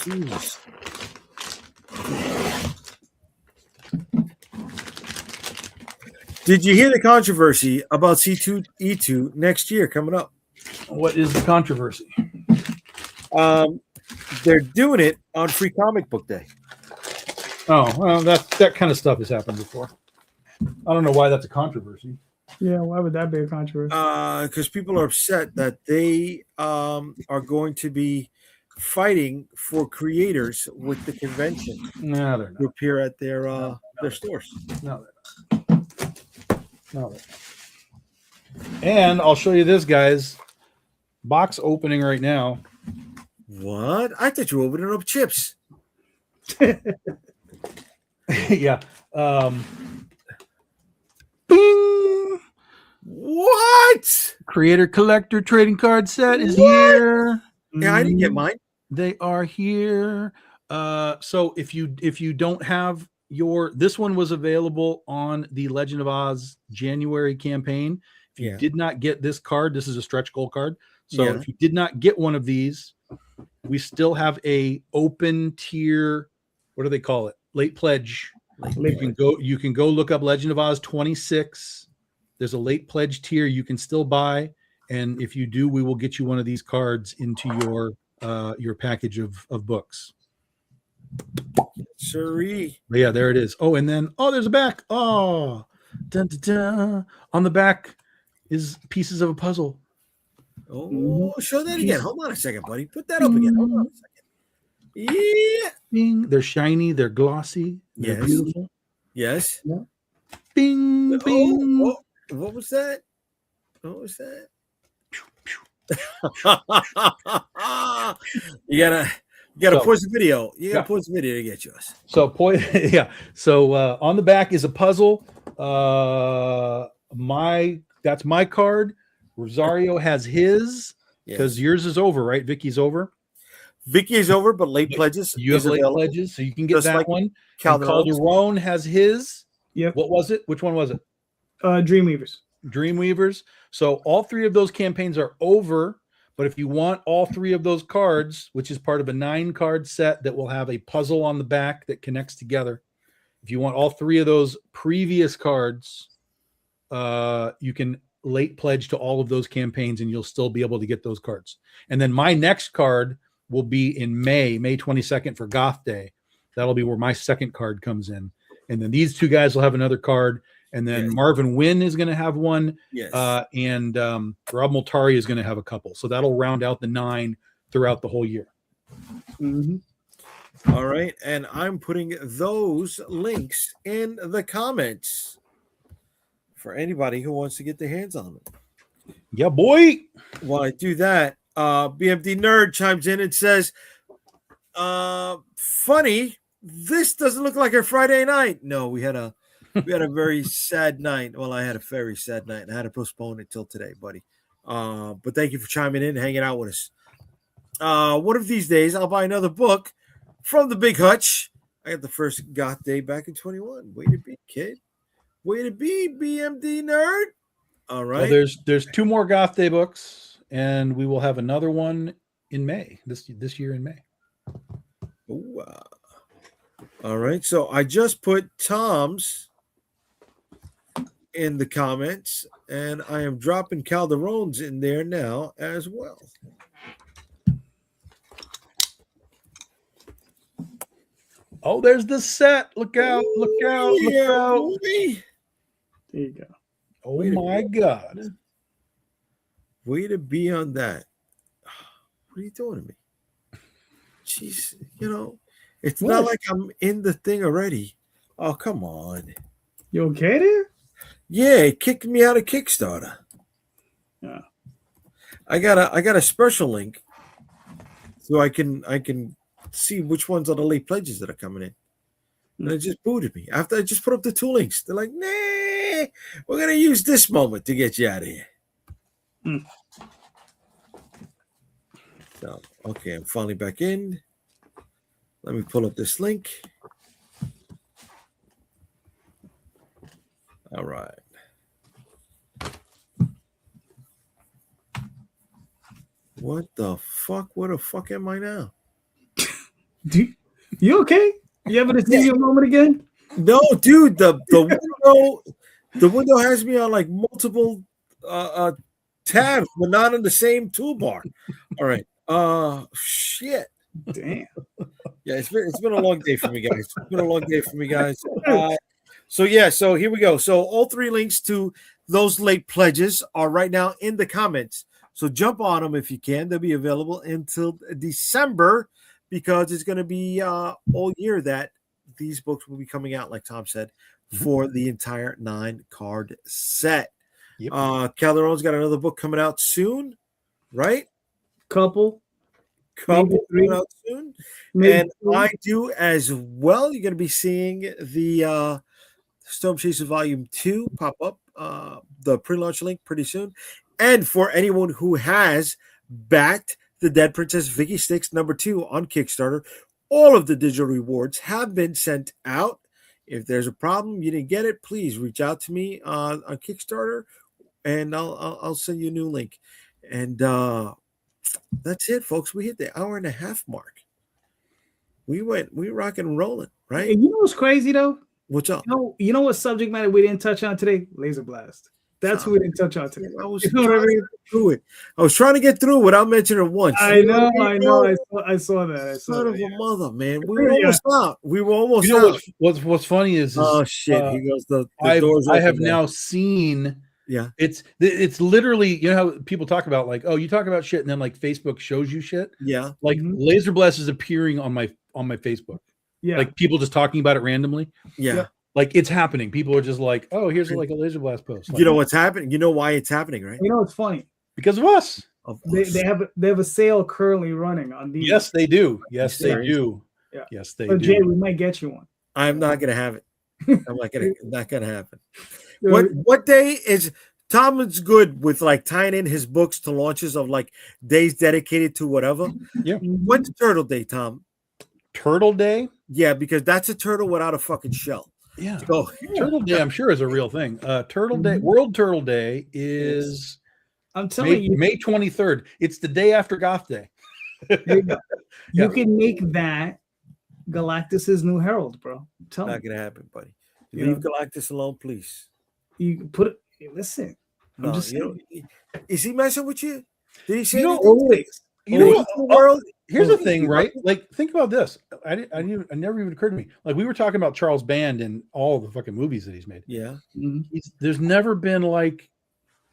Jesus. Did you hear the controversy about C2E2 next year coming up?
What is the controversy?
They're doing it on Free Comic Book Day.
Oh, well, that kind of stuff has happened before. I don't know why that's a controversy.
Yeah, why would that be a controversy?
Because people are upset that they are going to be fighting for creators with the convention.
No, they're not.
To appear at their stores.
No, they're not. No, they're not. And I'll show you this, guys. Box opening right now.
What? I thought you were opening up chips.
Yeah. Bing!
What?
Creator Collector trading card set is here.
Yeah, I didn't get mine.
They are here. So if you don't have this one was available on the Legend of Oz January campaign. If you did not get this card, this is a stretch goal card. So if you did not get one of these, we still have a open tier. What do they call it? Late pledge. You can go look up Legend of Oz 26. There's a late pledge tier you can still buy. And if you do, we will get you one of these cards into your package of books.
Sorry.
But yeah, there it is. Oh, and then there's a back. Oh, dun, dun, dun. On the back is pieces of a puzzle.
Oh, show that again. Hold on a second, buddy. Put that up again. Hold on a second. Yeah.
Bing. They're shiny. They're glossy. They're beautiful.
Yes.
Yeah. Bing. Bing.
Oh, what was that? What was that? You gotta pause the video. You gotta pause the video to get yours.
So So on the back is a puzzle. That's my card. Rosario has his because yours is over, right? Vicky's over.
Vicky is over, but late pledges.
You have late pledges, so you can get that like one. Calderon has his.
Yep.
What was it? Which one was it?
Dreamweavers.
Dreamweavers. So all three of those campaigns are over. But if you want all three of those cards, which is part of a 9-card set that will have a puzzle on the back that connects together, if you want all three of those previous cards, you can late pledge to all of those campaigns and you'll still be able to get those cards. And then my next card will be in May 22nd for Goth Day. That'll be where my second card comes in. And then these two guys will have another card. And then Marvin Wynn is going to have one.
Yes.
And Rob Moltari is going to have a couple. So that'll round out the 9 throughout the whole year.
Mm-hmm.
All right. And I'm putting those links in the comments for anybody who wants to get their hands on them.
Yeah, boy.
While I do that, BMD Nerd chimes in and says, funny, this doesn't look like a Friday night. No, we had a very sad night. Well, I had a very sad night. I had to postpone it till today, buddy. But thank you for chiming in and hanging out with us. One of these days, I'll buy another book from the Big Hutch. I got the first Goth Day back in 21. Way to be, kid. Way to be, BMD Nerd. All right.
Well, there's 2 more Goth Day books, and we will have another one in May, this year in May.
Ooh, all right. So I just put Tom's in the comments, and I am dropping Calderon's in there now as well.
Oh, there's the set. Look out, look out, look out.
There you go.
Oh my God.
Way to be on that. What are you doing to me? Jeez, it's not like I'm in the thing already. Oh, come on.
You okay there?
Yeah, it kicked me out of Kickstarter.
Yeah.
I got a special link so I can see which ones are the late pledges that are coming in. And it just booted me. After I just put up the 2 links. They're like, nah, we're gonna use this moment to get you out of here. So okay, I'm finally back in. Let me pull up this link. All right. What the fuck? Where the fuck am I now?
You okay? You having a senior moment again?
No, dude. The window has me on like multiple tabs, but not on the same toolbar. All right. Shit.
Damn.
Yeah, it's been a long day for me, guys. It's been a long day for me, guys. So here we go. So all 3 links to those late pledges are right now in the comments. So jump on them if you can. They'll be available until December because it's going to be all year that these books will be coming out, like Tom said, for the entire 9-card set. Yep. Calderon's got another book coming out soon, right?
Couple
Coming out soon. And I do as well. You're going to be seeing the Storm Chaser Volume 2 pop up, the pre-launch link pretty soon. And for anyone who has backed the Dead Princess Vicky Sticks #2 on Kickstarter, all of the digital rewards have been sent out If there's a problem, you didn't get it, please reach out to me on Kickstarter, and I'll send you a new link. And that's it, folks. We hit the hour and a half mark. We rocking and rolling, right?
And you know what's crazy though?
What's up?
You know what subject matter we didn't touch on today? Laser blast. That's what we didn't touch on today.
I was through it. I was trying to get through it without mentioning it once.
I know. I saw that.
Son of a mother, man. We were almost out. We were almost
You know
out.
what's funny is
Oh shit! He goes. The doors.
I have now seen.
Yeah.
It's literally, you know how people talk about like, oh, you talk about shit and then like Facebook shows you shit.
Yeah.
Like Laser Blast is appearing on my Facebook.
Yeah.
Like people just talking about it randomly.
Yeah.
Like it's happening. People are just like, oh, here's like a Laser Blast post. Like,
you know what's happening? You know why it's happening, right?
You know what's funny?
Because of us.
They have a sale currently running on these.
Yes, they do. Yes, they do.
Yeah.
Yes, they
so
do.
Jay, we might get you one.
I'm not gonna have it. I'm not gonna happen. What day is Tom's good with like tying in his books to launches of like days dedicated to whatever?
Yeah.
When's Turtle Day, Tom?
Turtle Day?
Yeah, because that's a turtle without a fucking shell.
Yeah.
So,
Turtle Day, I'm sure, is a real thing. Turtle Day, World Turtle Day is
I'm telling you,
May 23rd. It's the day after Goth Day.
You can make that Galactus's new herald, bro. Tell
not
me.
gonna happen, buddy. Leave Galactus alone, please.
You can put it. Listen,
No,
I'm just
is he messing with you? Did he say
always.
You know what?
World?
Here's the thing, right? Like, think about this. It never even occurred to me. Like, we were talking about Charles Band and all the fucking movies that he's made.
Yeah.
There's never been like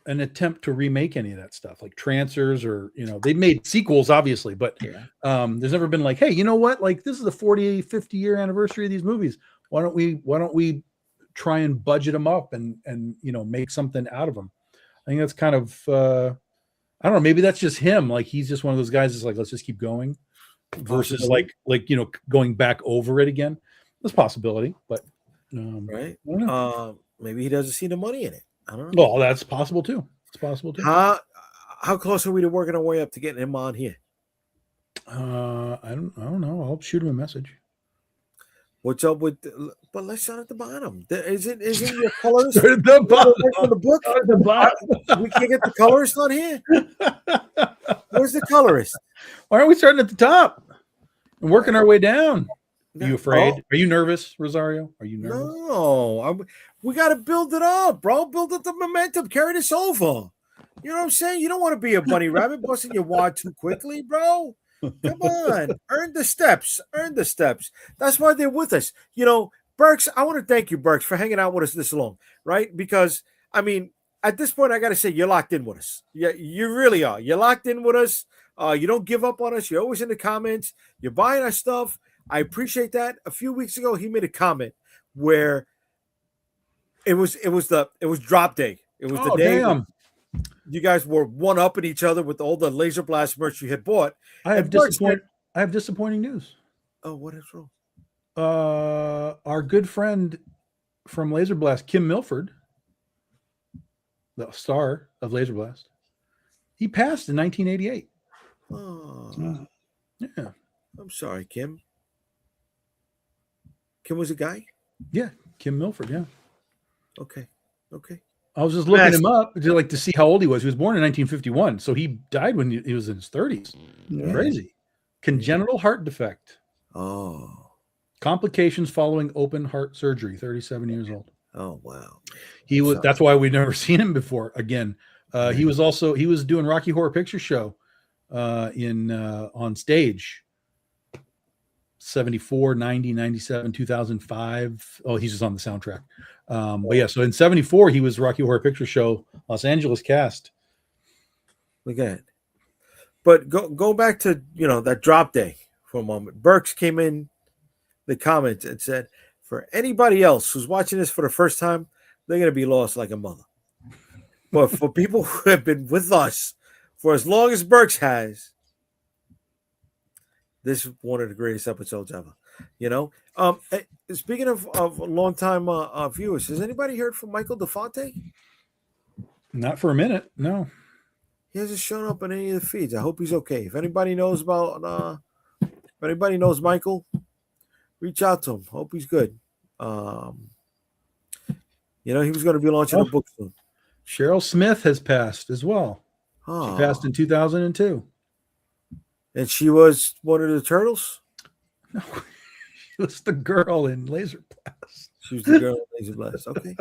an attempt to remake any of that stuff, like Trancers, or they made sequels, obviously, but there's never been like, hey, you know what? Like, this is the 40, 50 year anniversary of these movies. Why don't we try and budget them up and make something out of them? I think that's kind of I don't know. Maybe that's just him. Like, he's just one of those guys that's like, let's just keep going, versus like going back over it again. That's a possibility, but
right. Maybe he doesn't see the money in it. I don't know.
Well, that's possible too. It's possible too.
How close are we to working our way up to getting him on here?
I don't know. I'll shoot him a message.
What's up with? But let's start at the bottom. Isn't your colors
at the bottom
of the book?
At the bottom.
We can't get the colorist on here. Where's the colorist?
Why aren't we starting at the top and working our way down? Are you afraid?
Oh.
Are you nervous, Rosario? Are you nervous?
No, we got to build it up, bro. Build up the momentum. Carry this over. You know what I'm saying? You don't want to be a bunny rabbit busting your wad too quickly, bro. Come on, earn the steps. That's why they're with us. Burks, I want to thank you, Burks, for hanging out with us this long, right? Because, I mean, at this point, I got to say, you're locked in with us. Yeah, you really are. You're locked in with us. You don't give up on us. You're always in the comments. You're buying our stuff. I appreciate that. A few weeks ago, he made a comment where it was drop day. It was the day. Damn. You guys were one-upping each other with all the Laser Blast merch you had bought.
I have disappointing news.
Oh, what is wrong?
Our good friend from Laser Blast, Kim Milford, the star of Laser Blast, he passed in 1988.
Oh,
yeah.
I'm sorry, Kim. Kim was a guy?
Yeah, Kim Milford, yeah.
Okay.
I was just looking him up to see how old he was. He was born in 1951, so he died when he was in his 30s. Yeah. Crazy. Congenital heart defect.
Oh.
Complications following open heart surgery. 37 years old.
Oh wow.
That's why we've never seen him before. Again, he was doing Rocky Horror Picture Show on stage. 74, 90, 97, 2005. Oh, he's just on the soundtrack. But yeah, so in 74, he was Rocky Horror Picture Show, Los Angeles cast.
Look at it. But go back to, that drop day for a moment. Burks came in the comments and said, for anybody else who's watching this for the first time, they're going to be lost like a mother. But for people who have been with us for as long as Burks has, this is one of the greatest episodes ever. Speaking of long-time viewers, has anybody heard from Michael DeFonte?
Not for a minute, no.
He hasn't shown up in any of the feeds. I hope he's okay. If anybody knows Michael, reach out to him. Hope he's good. He was going to be launching a book soon.
Cheryl Smith has passed as well. She passed in 2002.
And she was one of the turtles?
No, she was the girl in Laser Blast.
She was the girl in Laser Blast. Okay.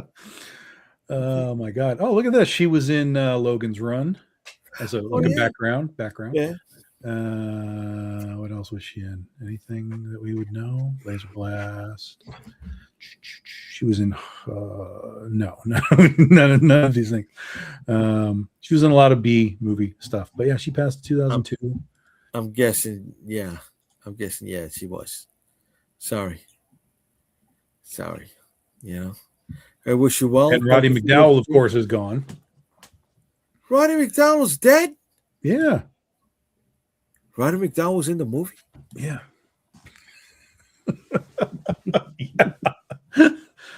Oh my God! Oh, look at this. She was in Logan's Run as a background.
Yeah.
What else was she in? Anything that we would know? Laser Blast. She was in none of these things. She was in a lot of B movie stuff, but yeah, she passed in 2002.
I'm guessing, yeah, she was. Sorry. I wish you well.
And Roddy McDowell, of course, is gone.
Roddy McDowell's dead?
Yeah.
Roddy McDowell was in the movie?
Yeah.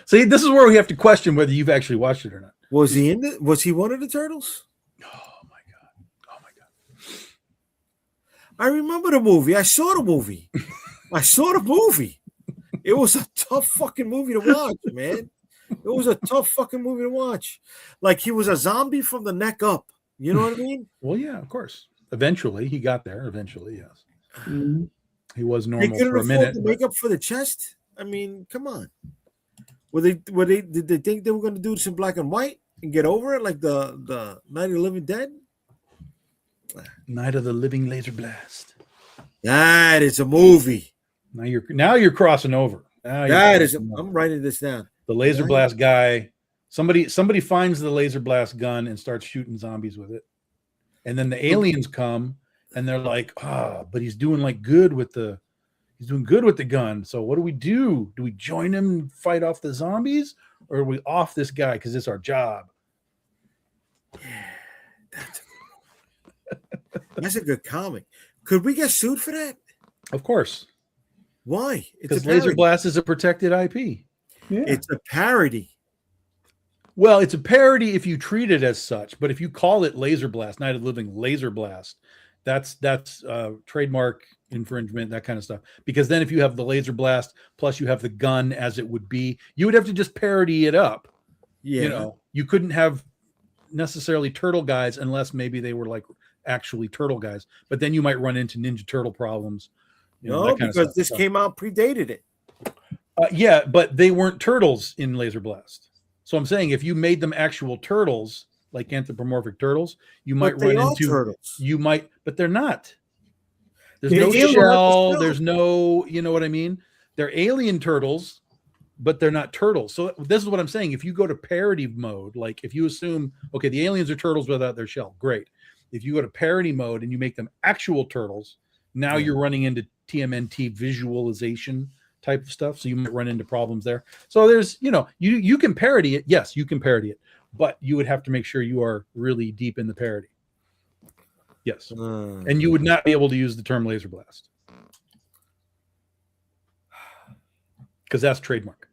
See, this is where we have to question whether you've actually watched it or not.
Was he one of the turtles?
Oh my God.
I remember the movie. I saw the movie. It was a tough fucking movie to watch, man. It was a tough fucking movie to watch. Like, he was a zombie from the neck up. You know what I mean?
Well, yeah, of course. Eventually, he got there. Eventually, yes.
Mm-hmm.
He was
They
normal
couldn't
for a minute.
afford the makeup for the chest. I mean, come on. Did they think they were going to do this in black and white and get over it like the Night of the Living Dead?
Night of the Living Laser Blast.
That is a movie.
Now you're crossing over.
I'm writing this down.
The Laser Blast guy. Somebody finds the Laser Blast gun and starts shooting zombies with it, and then the aliens come and they're like, but he's doing good with the gun. So what do? Do we join him and fight off the zombies, or are we off this guy because it's our job?
That's a good comic. Could we get sued for that?
Of course.
Why?
Because Laser Blast is a protected IP.
Yeah.
It's a parody.
Well, it's a parody if you treat it as such, but if you call it Laser Blast, Night of the Living Laser Blast, that's trademark infringement, that kind of stuff. Because then if you have the Laser Blast plus you have the gun as it would be, you would have to just parody it up.
Yeah.
You couldn't have necessarily turtle guys unless maybe they were like actually turtle guys, but then you might run into Ninja Turtle problems.
Because this came out predated it.
Yeah, but they weren't turtles in Laser Blast. So I'm saying if you made them actual turtles, like anthropomorphic turtles, you might run into turtles. But they're not. There's no shell. There's no, you know what I mean? They're alien turtles, but they're not turtles. So this is what I'm saying. If you go to parody mode, like if you assume, okay, the aliens are turtles without their shell, great. If you go to parody mode and you make them actual turtles, now you're running into TMNT visualization type of stuff. So you might run into problems there. So there's, you can parody it. Yes, you can parody it, but you would have to make sure you are really deep in the parody. Yes. And you would not be able to use the term Laser Blast because that's trademark.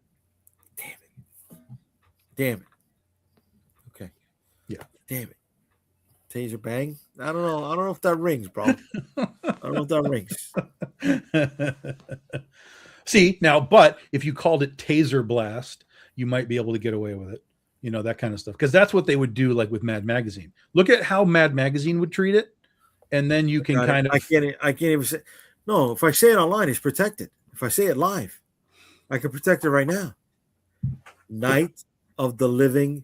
Damn it. Okay.
Yeah.
Damn it. Taser bang. I don't know if that rings, bro. I don't know if that rings.
See, now, but if you called it Taser Blast, you might be able to get away with it. That kind of stuff. Because that's what they would do, like with Mad Magazine. Look at how Mad Magazine would treat it. And then you can I can't
even say. No, if I say it online, it's protected. If I say it live, I can protect it right now. Night of the Living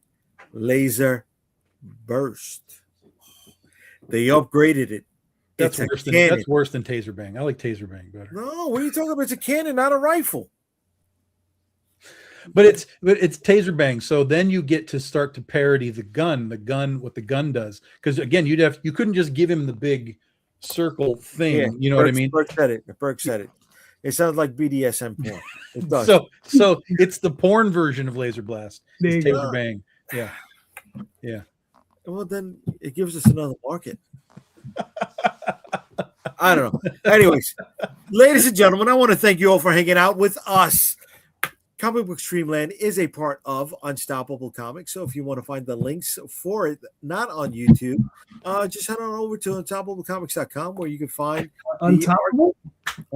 Laser Burst. They upgraded it.
That's worse than Taser Bang. I like Taser Bang better.
No, what are you talking about? It's a cannon, not a rifle.
But it's Taser Bang. So then you get to start to parody the gun, what the gun does. Because again, you couldn't just give him the big circle thing.
Yeah,
you know what I mean?
Burke said it. It sounds like BDSM porn. It does.
So it's the porn version of Laser Blast. It's Taser Bang. Yeah. Yeah.
Well, then it gives us another market. I don't know. Anyways, ladies and gentlemen, I want to thank you all for hanging out with us. Comic Book Streamland is a part of Unstoppable Comics. So if you want to find the links for it, not on YouTube, just head on over to unstoppablecomics.com where you can find
Unstoppable?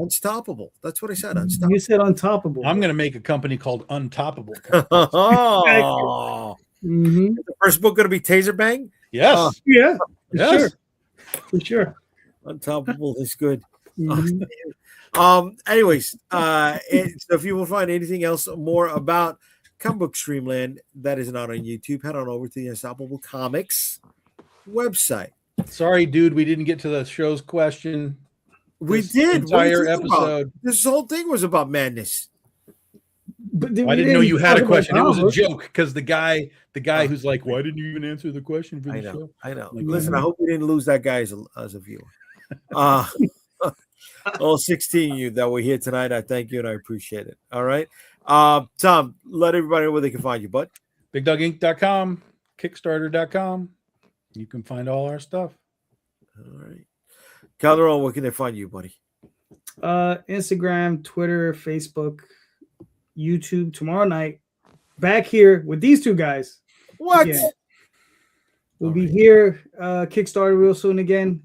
Unstoppable. That's what I said. Unstoppable.
You said untoppable.
I'm going to make a company called Untoppable.
Oh.
Mm-hmm.
The first book going to be Taser Bang?
Yes.
Yeah. For
Yes.
sure. For sure.
Untoppable is good.
Mhm.
Anyways, so if you will find anything else more about Comic Book Streamland that is not on YouTube, head on over to the Unstoppable Comics website.
Sorry, dude, we didn't get to the show's question.
We
This
did. What are you
entire
talking about?
episode.
This whole thing was about madness.
But
I didn't know you had a question. It was a
joke.
joke because the guy who's like, "Why didn't you even answer the question for the show?"
I know.
Like,
Listen, I hope we didn't lose that guy as a viewer. All 16 of you that were here tonight, I thank you and I appreciate it. All right. Tom, let everybody know where they can find you, bud.
BigDogInc.com, Kickstarter.com. You can find all our stuff.
All right. Calderon, where can they find you, buddy?
Instagram, Twitter, Facebook, YouTube tomorrow night. Back here with these two guys.
What?
Again. We'll be here. Kickstarter real soon again.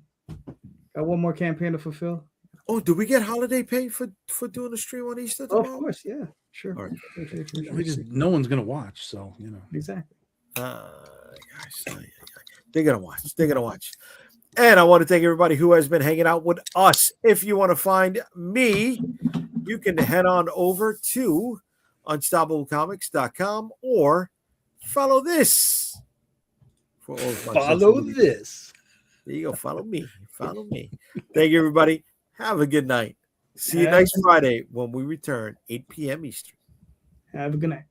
Got one more campaign to fulfill.
Oh, do we get holiday pay for doing a stream on Easter
Oh,
tomorrow?
of course, yeah, sure.
All right.
Sure.
No one's gonna watch, so you know.
Exactly.
Gosh, they're gonna watch. They're gonna watch. And I want to thank everybody who has been hanging out with us. If you want to find me, you can head on over to unstoppablecomics.com or follow this. For all of my
Follow
social media.
this.
There you go. Follow me. Follow me. Thank you, everybody. Have a good night. See you next Friday when we return, 8 p.m. Eastern.
Have a good night.